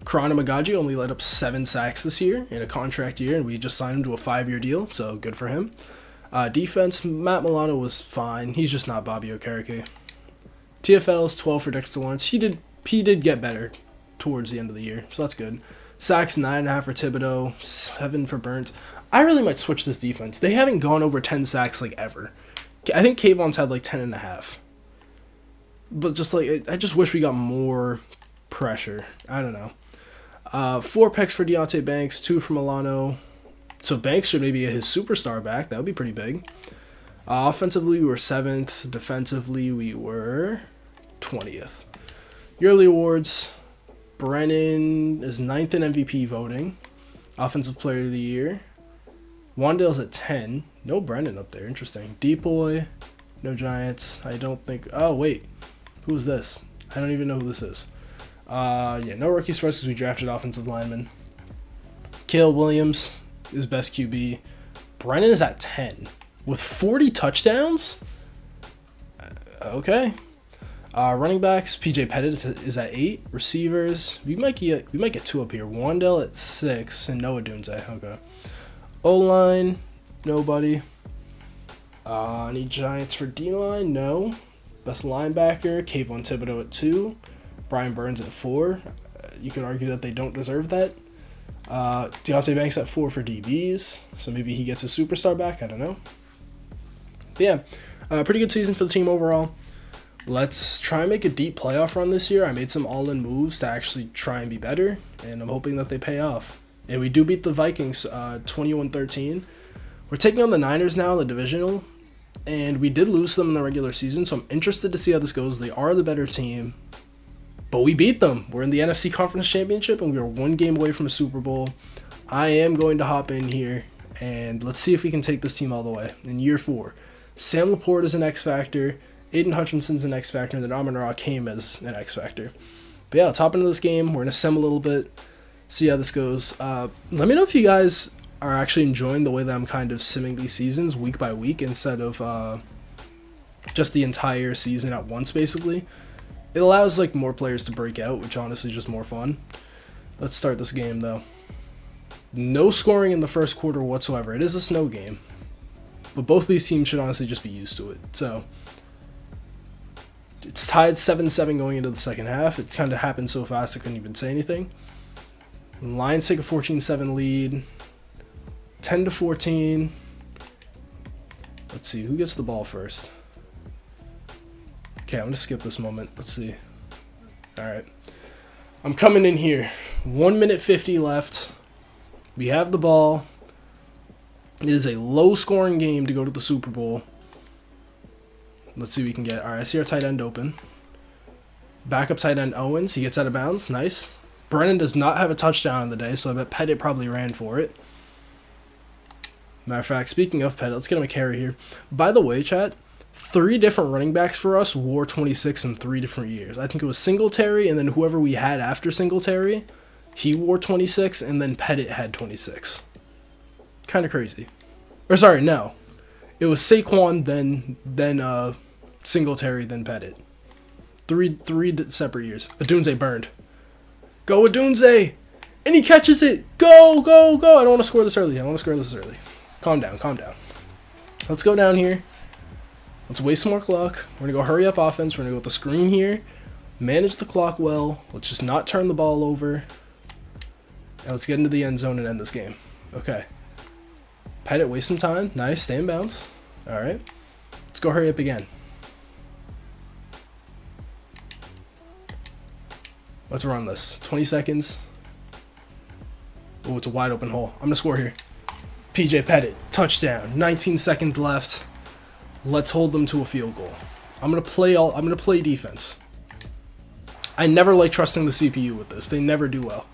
Amagaji only let up 7 sacks this year in a contract year, and we just signed him to a 5-year deal, so good for him. Defense, Matt Milano was fine. He's just not Bobby Okereke. TFLs, 12 for Dexter Lawrence. He did get better towards the end of the year, so that's good. Sacks, 9.5 for Thibodeau, 7 for Burnt. I really might switch this defense. They haven't gone over 10 sacks like ever. I think Kayvon's had like 10.5. But just like, I just wish we got more pressure. I don't know. 4 picks for Deontay Banks, 2 for Milano, So Banks should maybe get his superstar back. That would be pretty big. Offensively, we were 7th. Defensively, we were 20th. Yearly awards. Brennan is 9th in MVP voting. Offensive Player of the Year. Wandale's at 10. No Brennan up there. Interesting. Depoy. No Giants. I don't think... Oh, wait. Who's this? I don't even know who this is. Yeah, no rookies for us because we drafted offensive linemen. Caleb Williams is best QB. Brennan is at 10 with 40 touchdowns. Okay. Running backs, PJ Pettit is at 8. Receivers, we might get 2 up here. Wandale at 6 and no Odunze. Okay. O-line, nobody. Any Giants for D-line? No. Best linebacker, Kayvon Thibodeau at 2. Brian Burns at 4. You could argue that they don't deserve that. Deontay Banks at 4 for DBs, so maybe he gets a superstar back. I don't know. But yeah, pretty good season for the team overall. Let's try and make a deep playoff run this year. I made some all-in moves to actually try and be better, and I'm hoping that they pay off. And we do beat the Vikings 21-13. We're taking on the Niners now in the divisional, and we did lose them in the regular season, so I'm interested to see how this goes. They are the better team. But we beat them. We're in the NFC Conference Championship, and we are 1 game away from a Super Bowl. I am going to hop in here, and let's see if we can take this team all the way. In year 4, Sam Laporte is an X Factor, Aiden Hutchinson's an X Factor, and then Amon-Ra came as an X Factor. But yeah, let's hop into this game. We're going to sim a little bit, see how this goes. Let me know if you guys are actually enjoying the way that I'm kind of simming these seasons week by week instead of just the entire season at once, basically. It allows like more players to break out, which honestly is just more fun. Let's start this game though. No scoring in the first quarter whatsoever. It is a snow game, but both of these teams should honestly just be used to it. So it's tied 7-7 going into the second half. It kind of happened so fast I couldn't even say anything. Lions take a 14-7 lead. 10-14. Let's see who gets the ball first. Okay, I'm going to skip this moment. Let's see. All right. I'm coming in here. 1 minute 50 left. We have the ball. It is a low-scoring game to go to the Super Bowl. Let's see what we can get. All right, I see our tight end open. Backup tight end Owens. He gets out of bounds. Nice. Brennan does not have a touchdown on the day, so I bet Pettit probably ran for it. Matter of fact, speaking of Pettit, let's get him a carry here. By the way, chat, 3 different running backs for us wore 26 in 3 different years. I think it was Singletary, and then whoever we had after Singletary, he wore 26, and then Pettit had 26. Kind of crazy. Or sorry, no. It was Saquon, then Singletary, then Pettit. Three separate years. Odunze burned. Go Odunze! And he catches it! Go, go, go! I don't want to score this early. Calm down, calm down. Let's go down here. Let's waste some more clock. We're going to go hurry up offense. We're going to go with the screen here. Manage the clock well. Let's just not turn the ball over. And let's get into the end zone and end this game. Okay. Pettit, waste some time. Nice. Stay in bounds. All right. Let's go hurry up again. Let's run this. 20 seconds. Oh, it's a wide open hole. I'm going to score here. PJ Pettit, touchdown. 19 seconds left. Let's hold them to a field goal. I'm gonna play defense. I never like trusting the CPU with this. They never do well.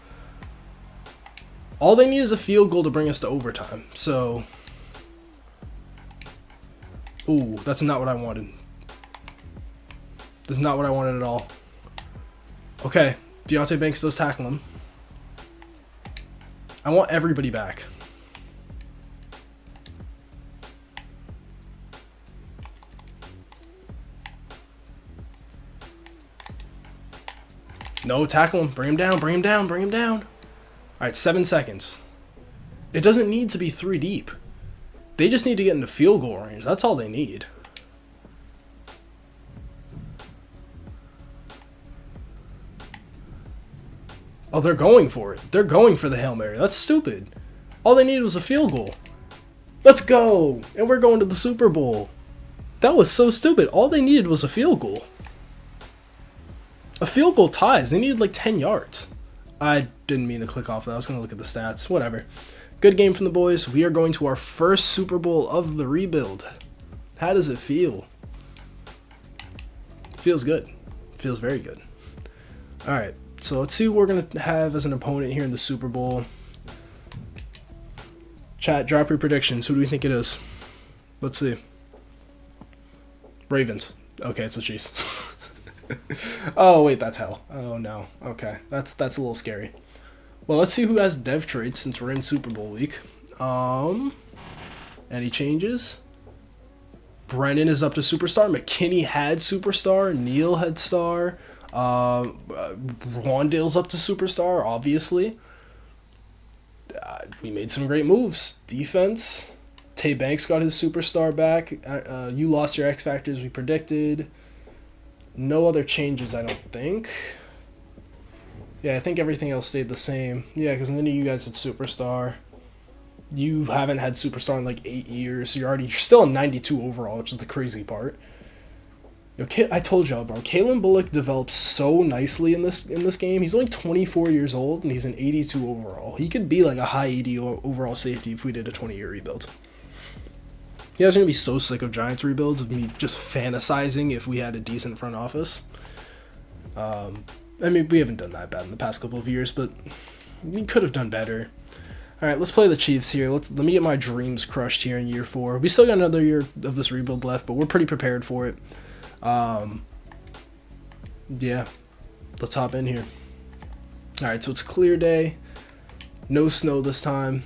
All they need is a field goal to bring us to overtime. So, ooh, that's not what I wanted. That's not what I wanted at all. Okay, Deontay Banks does tackle him. I want everybody back. No, tackle him. Bring him down, bring him down, bring him down. All right, 7 seconds. It doesn't need to be 3 deep. They just need to get into field goal range. That's all they need. Oh, they're going for it. They're going for the Hail Mary. That's stupid. All they needed was a field goal. Let's go. And we're going to the Super Bowl. That was so stupid. All they needed was a field goal. A field goal ties. They needed like 10 yards. I didn't mean to click off that. I was going to look at the stats. Whatever. Good game from the boys. We are going to our first Super Bowl of the rebuild. How does it feel? Feels good. Feels very good. All right, so let's see what we're going to have as an opponent here in the Super Bowl. Chat, drop your predictions. Who do we think it is? Let's see. Ravens. Okay, it's the Chiefs. Oh, wait, that's hell. Oh, no. Okay, that's a little scary. Well, let's see who has dev traits since we're in Super Bowl week. Any changes? Brennan is up to Superstar. McKinney had Superstar. Neil had Star. Wandale's up to Superstar, obviously. We made some great moves. Defense. Tay Banks got his Superstar back. You lost your X Factors we predicted. No other changes, I don't think. Yeah, I think everything else stayed the same. Yeah, because none of you guys had Superstar. You haven't had Superstar in like 8 years. So you're still a 92 overall, which is the crazy part. I told y'all, bro. Kalen Bullock developed so nicely in this game. He's only 24 years old, and he's an 82 overall. He could be like a high 80 overall safety if we did a 20-year rebuild. You guys are going to be so sick of Giants rebuilds, of me just fantasizing if we had a decent front office. I mean, we haven't done that bad in the past couple of years, but we could have done better. All right, let's play the Chiefs here. Let me get my dreams crushed here in year 4. We still got another year of this rebuild left, but we're pretty prepared for it. Yeah, let's hop in here. All right, so it's clear day. No snow this time,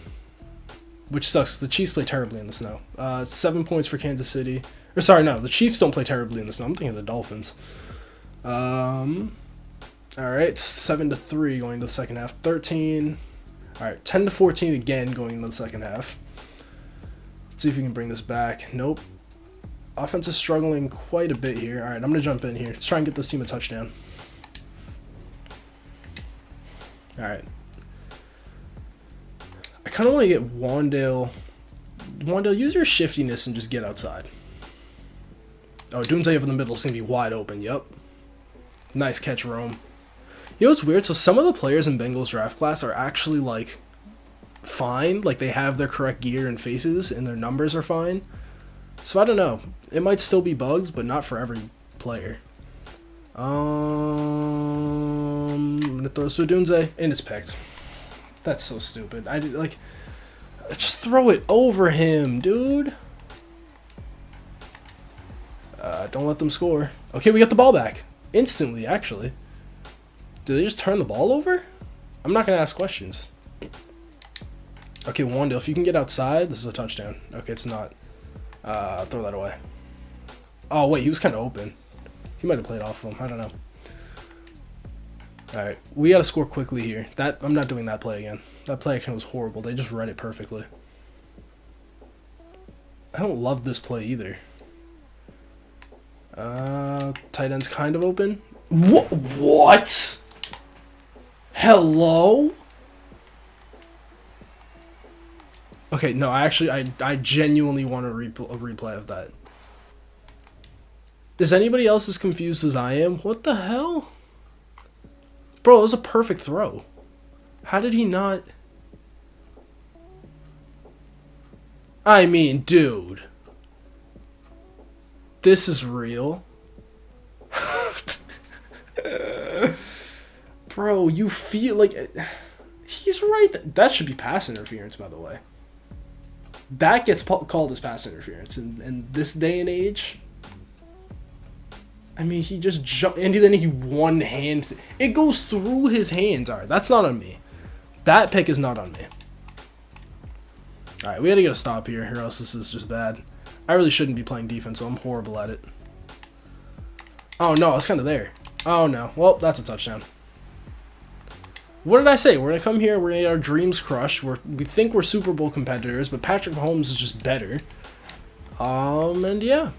which sucks. The Chiefs play terribly in the snow. 7 points for Kansas City. Or sorry, no, the Chiefs don't play terribly in the snow. I'm thinking of the Dolphins. All right, 7-3 going to the second half. 13. All right, 10-14 again going into the second half. Let's see if we can bring this back. Nope. Offense is struggling quite a bit here. All right, I'm going to jump in here. Let's try and get this team a touchdown. All right. I kind of want to get Wandale. Wandale, use your shiftiness and just get outside. Oh, Odunze over the middle is going to be wide open. Yep. Nice catch, Rome. You know what's weird? So some of the players in Bengals draft class are actually, like, fine. Like, they have their correct gear and faces, and their numbers are fine. So I don't know. It might still be bugs, but not for every player. I'm going to throw this to Odunze, and it's picked. That's so stupid. Just throw it over him, dude. Don't let them score. Okay, we got the ball back. Instantly, actually. Did they just turn the ball over? I'm not going to ask questions. Okay, Wandale, if you can get outside, this is a touchdown. Okay, it's not. Throw that away. Oh, wait, he was kind of open. He might have played off of him. I don't know. All right, we got to score quickly here. I'm not doing that play again. That play action was horrible. They just read it perfectly. I don't love this play either. Tight end's kind of open. What? Hello? Okay, no, I genuinely want a replay of that. Is anybody else as confused as I am? What the hell? Bro, it was a perfect throw. How did he not... I mean, dude. This is real. Bro, you feel like... He's right. That should be pass interference, by the way. That gets called as pass interference in this day and age. I mean, he just jumped, and then he one hand. It goes through his hands. All right, that's not on me. That pick is not on me. All right, we got to get a stop here, or else this is just bad. I really shouldn't be playing defense, so I'm horrible at it. Oh, no, I was kind of there. Oh, no. Well, that's a touchdown. What did I say? We're going to come here. We're going to get our dreams crushed. We think we're Super Bowl competitors, but Patrick Mahomes is just better. And yeah.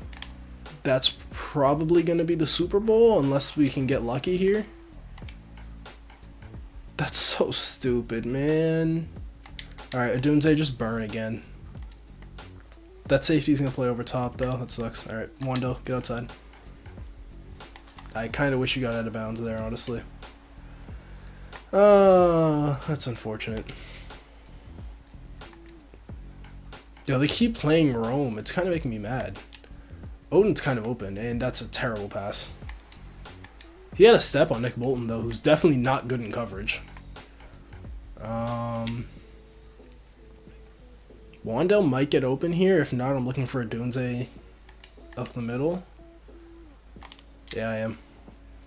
That's probably going to be the Super Bowl, unless we can get lucky here. That's so stupid, man. All right, Odunze, just burn again. That safety's going to play over top, though. That sucks. All right, Wando, get outside. I kind of wish you got out of bounds there, honestly. That's unfortunate. Yo, they keep playing Rome. It's kind of making me mad. Odin's kind of open, and that's a terrible pass. He had a step on Nick Bolton, though, who's definitely not good in coverage. Wandell might get open here. If not, I'm looking for Odunze up the middle. Yeah, I am.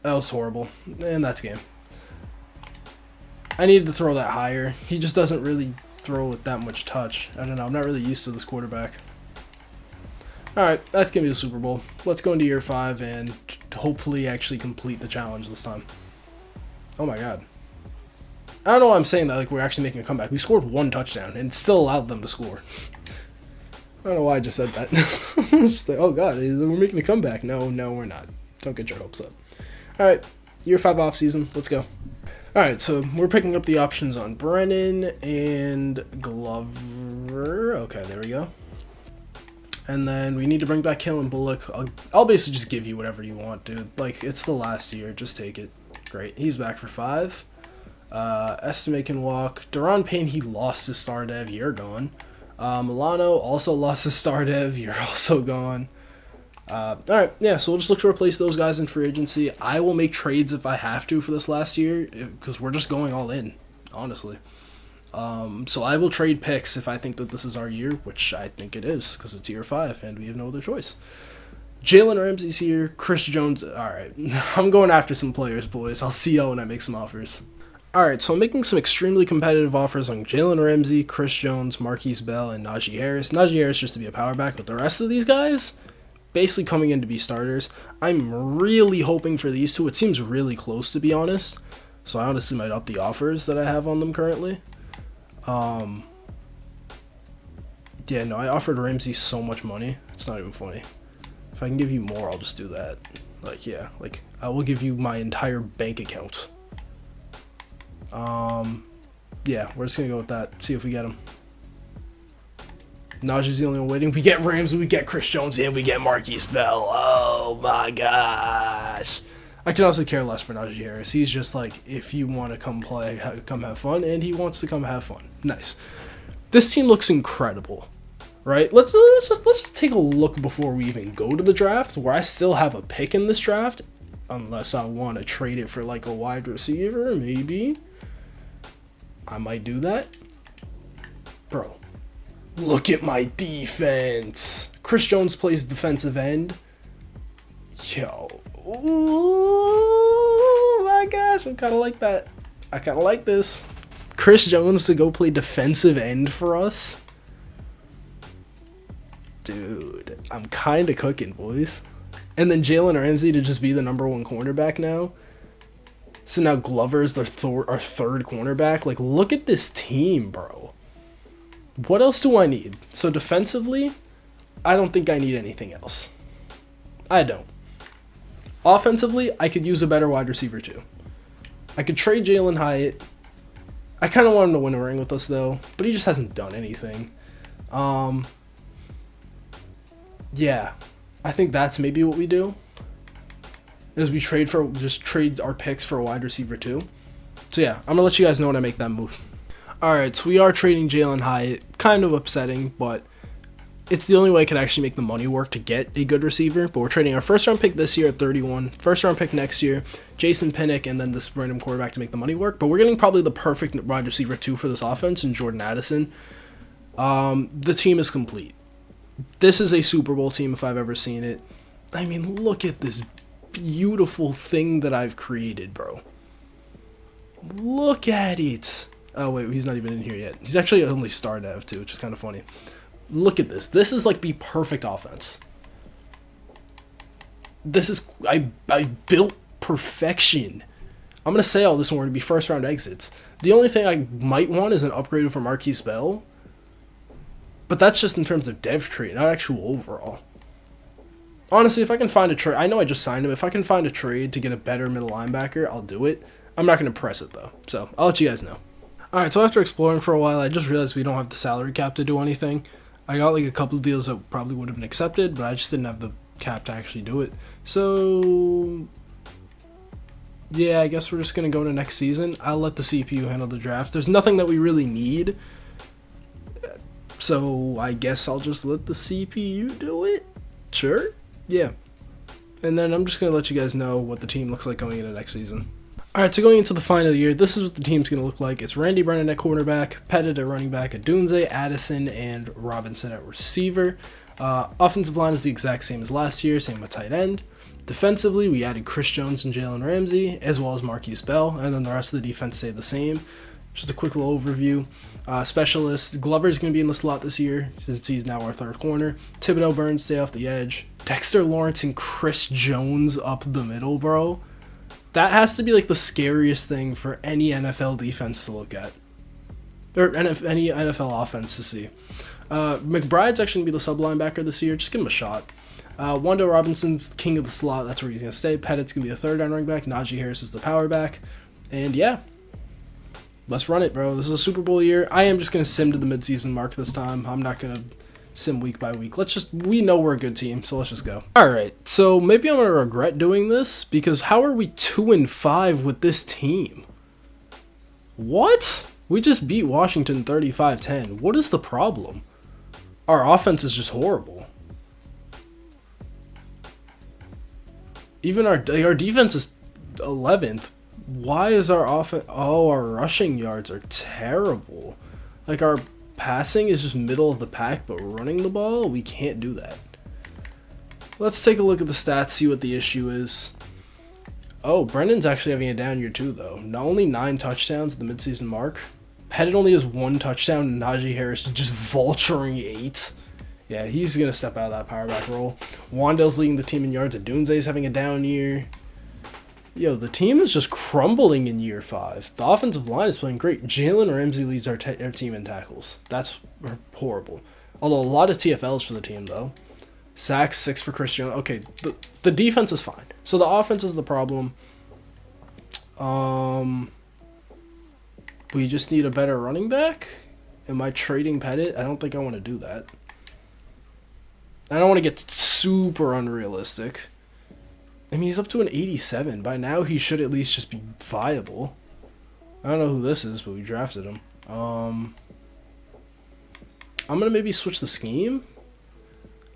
That was horrible. And that's game. I needed to throw that higher. He just doesn't really throw with that much touch. I don't know. I'm not really used to this quarterback. Alright, that's going to be the Super Bowl. Let's go into year 5 and hopefully actually complete the challenge this time. Oh my god. I don't know why I'm saying that like we're actually making a comeback. We scored 1 touchdown and still allowed them to score. I don't know why I just said that. Just like, oh god, we're making a comeback. No, we're not. Don't get your hopes up. Alright, year 5 offseason. Let's go. Alright, so we're picking up the options on Brennan and Glover. Okay, there we go. And then we need to bring back Hill and Bullock. I'll basically just give you whatever you want, dude. Like, it's the last year. Just take it. Great. He's back for 5. Estimate can walk. Deron Payne, he lost his star dev. You're gone. Milano also lost his star dev. You're also gone. Alright, yeah, so we'll just look to replace those guys in free agency. I will make trades if I have to for this last year, because we're just going all in, honestly. So I will trade picks if I think that this is our year, which I think it is, because it's year 5, and we have no other choice. Jalen Ramsey's here. Chris Jones. Alright, I'm going after some players, boys. I'll see y'all when I make some offers. Alright, so I'm making some extremely competitive offers on Jalen Ramsey, Chris Jones, Marquise Bell, and Najee Harris. Najee Harris just to be a power back, but the rest of these guys basically coming in to be starters. I'm really hoping for these two. It seems really close, to be honest. So I honestly might up the offers that I have on them currently. Yeah, no, I offered Ramsey so much money. It's not even funny. If I can give you more, I'll just do that. Like, yeah, like, I will give you my entire bank account. Yeah, we're just gonna go with that. See if we get him. Najee's the only one waiting. We get Ramsey, we get Chris Jones, and we get Marquise Bell. Oh my gosh. I can honestly care less for Najee Harris. He's just like, if you want to come play, come have fun, and he wants to come have fun. Nice. This team looks incredible, right? Let's just take a look before we even go to the draft, where I still have a pick in this draft, unless I want to trade it for like a wide receiver, maybe. I might do that. Bro, look at my defense. Chris Jones plays defensive end. Yo. Ooh, my gosh, I kind of like that. I kind of like this. Chris Jones to go play defensive end for us. Dude, I'm kind of cooking, boys. And then Jalen Ramsey to just be the #1 cornerback now. So now Glover's our third cornerback. Like, look at this team, bro. What else do I need? So defensively, I don't think I need anything else. I don't. Offensively, I could use a better wide receiver too. I could trade Jalen Hyatt. I kind of want him to win a ring with us though, but he just hasn't done anything. Yeah, I think that's maybe what we do. Is we trade our picks for a wide receiver too. So yeah, I'm gonna let you guys know when I make that move. Alright, so we are trading Jalen Hyatt. Kind of upsetting, but it's the only way I could actually make the money work to get a good receiver. But we're trading our first round pick this year at 31, first round pick next year, Jason Pinnock, and then this random quarterback to make the money work. But we're getting probably the perfect wide receiver too for this offense in Jordan Addison. The team is complete. This is a Super Bowl team if I've ever seen it. I mean, look at this beautiful thing that I've created, bro. Look at it. Oh wait, he's not even in here yet. He's actually only star dev too, which is kind of funny. Look at this. This is like the perfect offense. This is I built perfection. I'm gonna say all this when we're gonna be first round exits. The only thing I might want is an upgrade for Marquise Bell, but that's just in terms of dev tree, not actual overall. Honestly, if I can find a trade, I know I just signed him. If I can find a trade to get a better middle linebacker, I'll do it. I'm not gonna press it though, so I'll let you guys know. Alright, so after exploring for a while, I just realized we don't have the salary cap to do anything. I got like a couple of deals that probably would have been accepted, but I just didn't have the cap to actually do it. So yeah, I guess we're just going to go to next season. I'll let the CPU handle the draft. There's nothing that we really need. So I guess I'll just let the CPU do it. Sure. Yeah. And then I'm just going to let you guys know what the team looks like going into next season. Alright, so going into the final year, this is what the team's going to look like. It's Randy Brennan at cornerback, Pettit at running back, Odunze, Addison, and Robinson at receiver. Offensive line is the exact same as last year, same with tight end. Defensively, we added Chris Jones and Jalen Ramsey, as well as Marquise Bell, and then the rest of the defense stayed the same. Just a quick little overview. Specialist, Glover's going to be in the slot this year, since he's now our third corner. Thibodeau Burns stay off the edge. Dexter Lawrence and Chris Jones up the middle, bro. That has to be like the scariest thing for any NFL defense to look at. Or any NFL offense to see. McBride's actually going to be the sub linebacker this year. Just give him a shot. Wando Robinson's king of the slot. That's where he's going to stay. Pettit's going to be a third down running back. Najee Harris is the power back. And yeah, let's run it, bro. This is a Super Bowl year. I am just going to sim to the midseason mark this time. I'm not going to sim week by week. We know we're a good team, so let's just go. Alright, so maybe I'm going to regret doing this, because how are we 2-5 with this team? What? We just beat Washington 35-10. What is the problem? Our offense is just horrible. Even our defense is 11th. Why is our offense... Oh, our rushing yards are terrible. Like, our passing is just middle of the pack, but running the ball, we can't do that. Let's take a look at the stats, see what the issue is. Oh, Brendan's actually having a down year too, though. Not only 9 touchdowns at the midseason mark. Pettit only has 1 touchdown, and Najee Harris is just vulturing 8. Yeah, he's going to step out of that power back role. Wandell's leading the team in yards. Odunze's having a down year. Yo, the team is just crumbling in year 5. The offensive line is playing great. Jalen Ramsey leads our team in tackles. That's horrible. Although a lot of TFLs for the team, though. Sacks, 6 for Chris Jones. Okay, the defense is fine. So the offense is the problem. We just need a better running back. Am I trading Pettit? I don't think I want to do that. I don't want to get super unrealistic. I mean, he's up to an 87. By now, he should at least just be viable. I don't know who this is, but we drafted him. I'm going to maybe switch the scheme.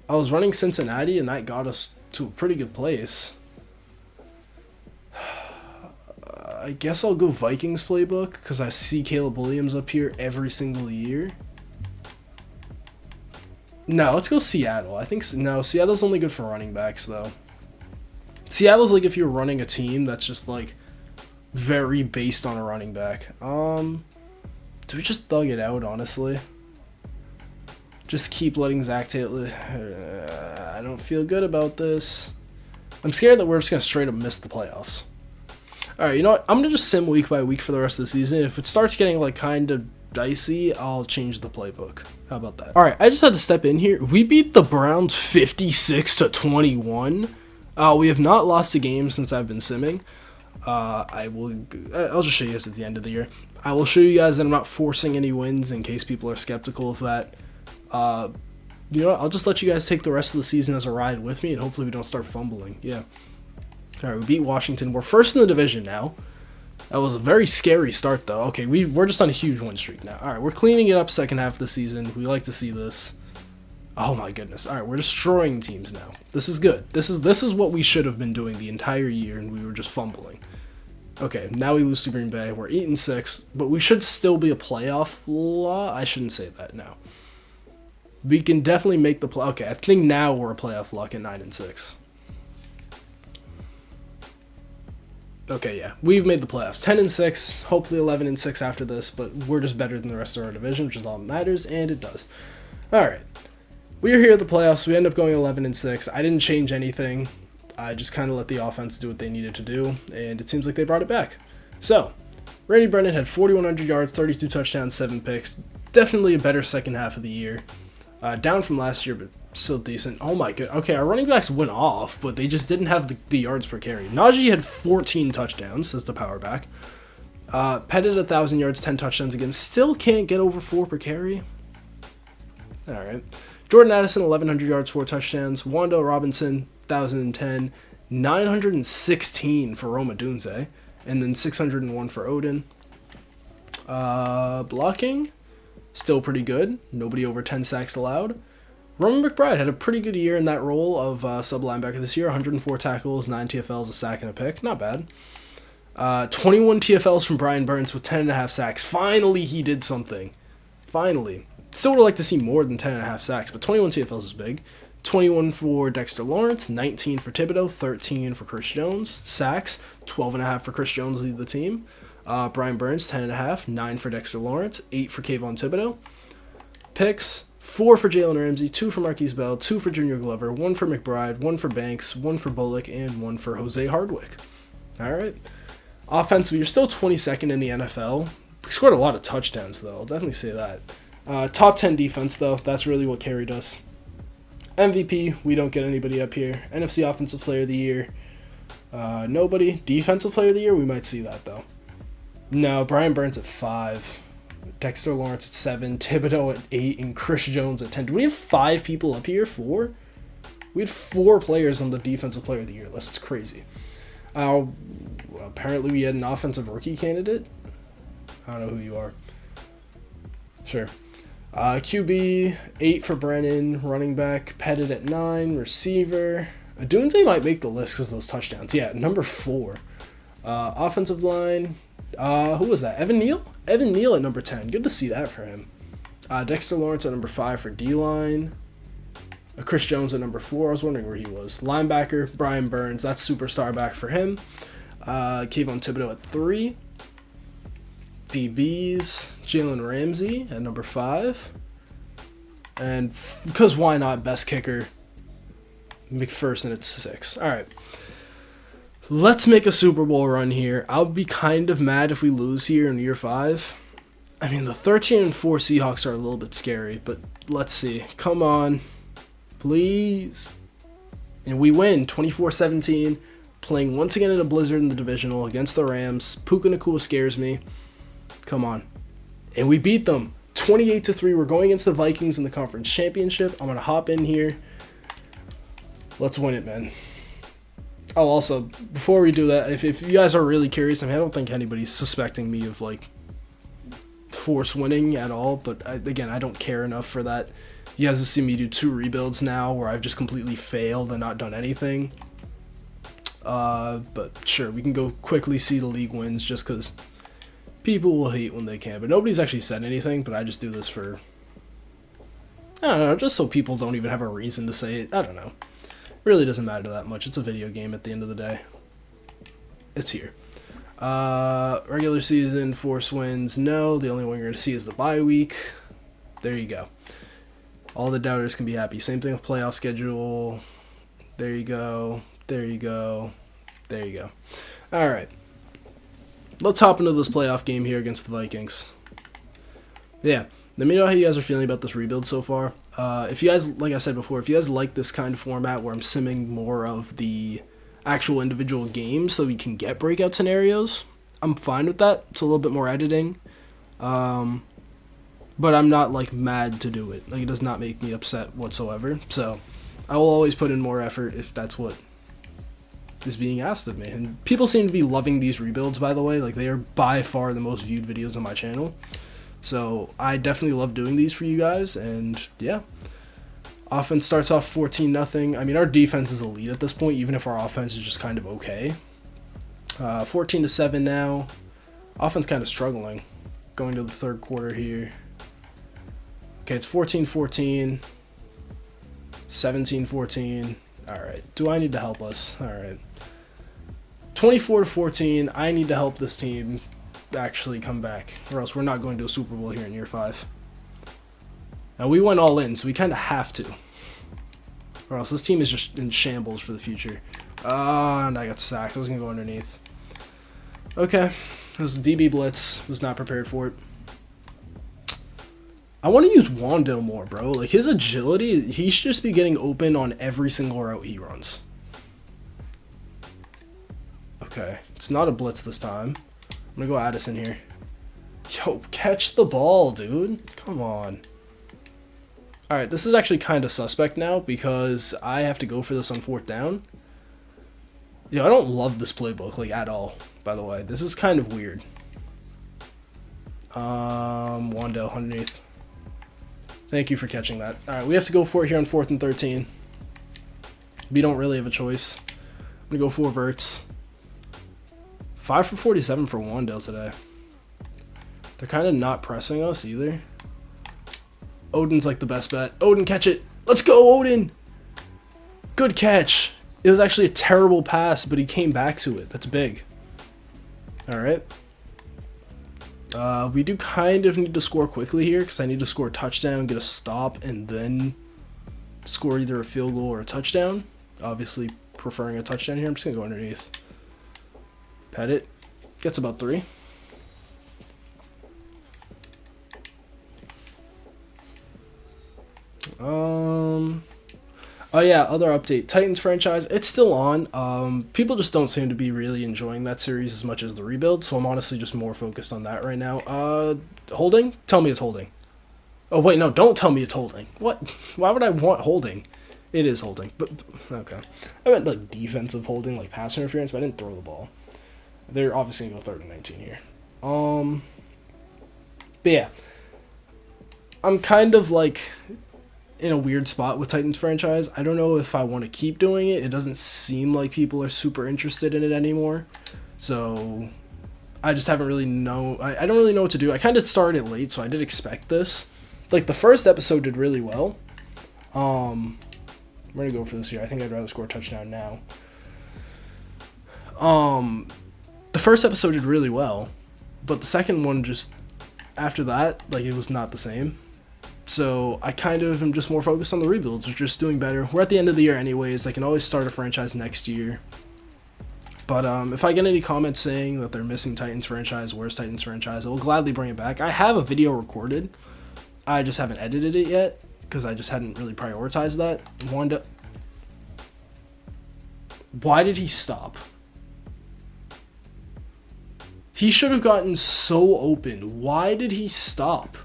I was running Cincinnati, and that got us to a pretty good place. I guess I'll go Vikings playbook, because I see Caleb Williams up here every single year. No, let's go Seattle. No, Seattle's only good for running backs, though. Seattle's like if you're running a team that's just like very based on a running back. Do we just thug it out, honestly? Just keep letting Zach Taylor... I don't feel good about this. I'm scared that we're just going to straight up miss the playoffs. Alright, you know what? I'm going to just sim week by week for the rest of the season. If it starts getting like kind of dicey, I'll change the playbook. How about that? Alright, I just had to step in here. We beat the Browns 56-21. We have not lost a game since I've been simming. I'll just show you guys at the end of the year. I will show you guys that I'm not forcing any wins in case people are skeptical of that. You know what? I'll just let you guys take the rest of the season as a ride with me, and hopefully we don't start fumbling. Yeah. Alright, we beat Washington. We're first in the division now. That was a very scary start, though. Okay, we're just on a huge win streak now. Alright, we're cleaning it up second half of the season. We like to see this. Oh my goodness. Alright, we're destroying teams now. This is good. This is what we should have been doing the entire year, and we were just fumbling. Okay, now we lose to Green Bay. We're 8-6, but we should still be a playoff I shouldn't say that now. We can definitely make the play. Okay, I think now we're a playoff lock at 9-6. Okay, yeah, we've made the playoffs. 10-6, hopefully 11-6 after this, but we're just better than the rest of our division, which is all that matters, and it does. Alright, we are here at the playoffs. We end up going 11-6. I didn't change anything. I just kind of let the offense do what they needed to do, and it seems like they brought it back. So, Randy Brennan had 4,100 yards, 32 touchdowns, 7 picks. Definitely a better second half of the year. Down from last year, but still decent. Oh my god. Okay, our running backs went off, but they just didn't have the yards per carry. Najee had 14 touchdowns as the power back. Pettit 1,000 yards, 10 touchdowns again. Still can't get over 4 per carry. Alright. Jordan Addison, 1,100 yards, 4 touchdowns. Wando Robinson, 1,010. 916 for Rome Odunze. And then 601 for Odin. Blocking. Still pretty good. Nobody over 10 sacks allowed. Roman McBride had a pretty good year in that role of sub-linebacker this year. 104 tackles, 9 TFLs, a sack, and a pick. Not bad. 21 TFLs from Brian Burns with 10.5 sacks. Finally, he did something. Finally. Still would like to see more than 10.5 sacks, but 21 TFLs is big. 21 for Dexter Lawrence, 19 for Thibodeau, 13 for Chris Jones. Sacks, 12.5 for Chris Jones, lead the team. Brian Burns, 10.5, 9 for Dexter Lawrence, 8 for Kayvon Thibodeau. Picks, 4 for Jalen Ramsey, 2 for Marquise Bell, 2 for Junior Glover, 1 for McBride, 1 for Banks, 1 for Bullock, and 1 for Jose Hardwick. All right. Offensively, you're still 22nd in the NFL. We scored a lot of touchdowns, though. I'll definitely say that. Top 10 defense, though. That's really what carried us. MVP, we don't get anybody up here. NFC Offensive Player of the Year, nobody. Defensive Player of the Year, we might see that, though. No, Brian Burns at 5. Dexter Lawrence at 7. Thibodeau at 8. And Chris Jones at 10. Do we have 5 people up here? 4? We had 4 players on the Defensive Player of the Year list. It's crazy. Apparently we had an offensive rookie candidate. I don't know who you are. Sure. QB, 8 for Brennan. Running back, Pettit at 9. Receiver. Odunze might make the list because of those touchdowns. Yeah, number 4. Offensive line. Who was that? Evan Neal? Evan Neal at number 10. Good to see that for him. Dexter Lawrence at number 5 for D-line. Chris Jones at number 4. I was wondering where he was. Linebacker, Brian Burns. That's superstar back for him. Kayvon Thibodeau at 3. DBs, Jalen Ramsey at number 5. And because why not, best kicker, McPherson at 6. All right. Let's make a Super Bowl run here. I'll be kind of mad if we lose here in year 5. I mean, the 13-4 Seahawks are a little bit scary, but let's see. Come on. Please. And we win 24-17, playing once again in a blizzard in the divisional against the Rams. Puka Nacua scares me. Come on. And we beat them 28-3. We're going against the Vikings in the conference championship. I'm going to hop in here. Let's win it, man. Oh, also, before we do that, if you guys are really curious, I mean, I don't think anybody's suspecting me of, like, force winning at all, but, again, I don't care enough for that. You guys have seen me do 2 rebuilds now where I've just completely failed and not done anything. But, sure, we can go quickly see the league wins just because people will hate when they can. But nobody's actually said anything, but I just do this for, I don't know, just so people don't even have a reason to say it. I don't know. Really doesn't matter that much. It's a video game at the end of the day. It's here. Regular season, force wins. No, the only one you're going to see is the bye week. There you go. All the doubters can be happy. Same thing with playoff schedule. There you go. There you go. There you go. All right. Let's hop into this playoff game here against the Vikings. Yeah. Let me know how you guys are feeling about this rebuild so far. If you guys, like I said before, if you guys like this kind of format where I'm simming more of the actual individual games so we can get breakout scenarios, I'm fine with that. It's a little bit more editing. But I'm not, like, mad to do it. Like, it does not make me upset whatsoever. So I will always put in more effort if that's what is being asked of me. And people seem to be loving these rebuilds, by the way. Like, they are by far the most viewed videos on my channel. So I definitely love doing these for you guys, and yeah. Offense starts off 14-0. I mean, our defense is elite at this point, even if our offense is just kind of okay. 14-7 now. Offense kind of struggling. Going to the third quarter here. Okay, it's 14-14. 17-14. All right. Do I need to help us? All right. 24-14. I need to help this team actually come back, or else we're not going to a Super Bowl here in year 5. Now, we went all in, so we kind of have to, or else this team is just in shambles for the future. And I got sacked. I was going to go underneath. Okay. This DB blitz. Was not prepared for it. I want to use Wando more, bro. Like, his agility, he should just be getting open on every single route he runs. Okay. It's not a blitz this time. I'm going to go Addison here. Yo, catch the ball, dude. Come on. Alright, this is actually kind of suspect now because I have to go for this on 4th down. Yo, I don't love this playbook, like, at all, by the way. This is kind of weird. Wando underneath. Thank you for catching that. All right, we have to go for it here on 4th and 13. We don't really have a choice. I'm going to go 4 verts. 5 for 47 for Wandale today. They're kind of not pressing us either. Odin's like the best bet. Odin, catch it. Let's go, Odin. Good catch. It was actually a terrible pass, but he came back to it. That's big. All right. We do kind of need to score quickly here because I need to score a touchdown, get a stop, and then score either a field goal or a touchdown. Obviously, preferring a touchdown here. I'm just going to go underneath. Pet it. Gets about 3. Oh yeah, other update. Titans franchise, it's still on. People just don't seem to be really enjoying that series as much as the rebuild, so I'm honestly just more focused on that right now. Holding? Tell me it's holding. Oh wait, no, don't tell me it's holding. What? Why would I want holding? It is holding, but okay. I meant like defensive holding, like pass interference, but I didn't throw the ball. They're obviously gonna go 3rd and 19 here. But yeah. I'm kind of like in a weird spot with Titans franchise. I don't know if I want to keep doing it. It doesn't seem like people are super interested in it anymore. So I just haven't really I don't really know what to do. I kind of started late, so I did expect this. Like the first episode did really well. I'm going to go for this here. I think I'd rather score a touchdown now. The first episode did really well, but the second one just after that, like it was not the same. So I kind of am just more focused on the rebuilds, which are just doing better. We're at the end of the year anyways. I can always start a franchise next year. But if I get any comments saying that they're missing Titans franchise, where's Titans franchise, I will gladly bring it back. I have a video recorded. I just haven't edited it yet because I just hadn't really prioritized that. Why did he stop? He should have gotten so open. Why did he stop?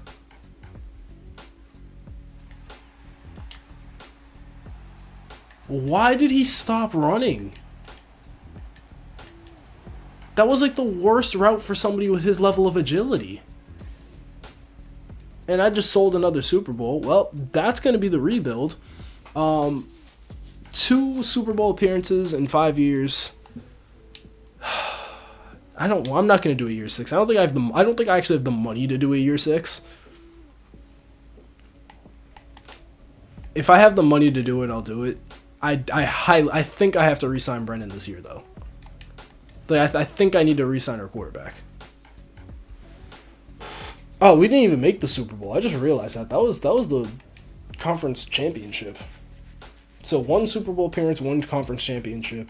Why did he stop running? That was like the worst route for somebody with his level of agility. And I just sold another Super Bowl. Well, that's going to be the rebuild. 2 Super Bowl appearances in 5 years. I'm not going to do a year 6. I don't think I actually have the money to do a year 6. If I have the money to do it, I'll do it. I think I have to re-sign Brennan this year, though. Like, I think I need to re-sign our quarterback. Oh, we didn't even make the Super Bowl. I just realized that. That was the conference championship. So 1 Super Bowl appearance, 1 conference championship.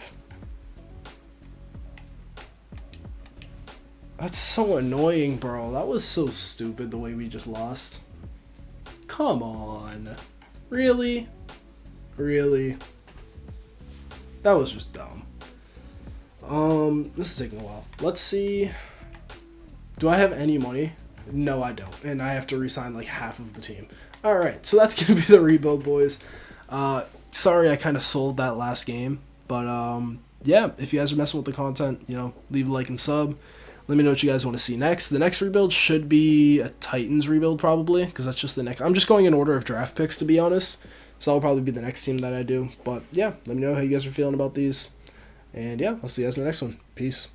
That's so annoying, bro. That was so stupid the way we just lost. Come on. Really? Really? That was just dumb. This is taking a while. Let's see. Do I have any money? No, I don't. And I have to re-sign like half of the team. Alright, so that's going to be the rebuild, boys. Sorry I kind of sold that last game. But, yeah, if you guys are messing with the content, leave a like and sub. Let me know what you guys want to see next. The next rebuild should be a Titans rebuild, probably, because that's just the next. I'm just going in order of draft picks, to be honest. So that'll probably be the next team that I do. But, yeah, let me know how you guys are feeling about these. And, yeah, I'll see you guys in the next one. Peace.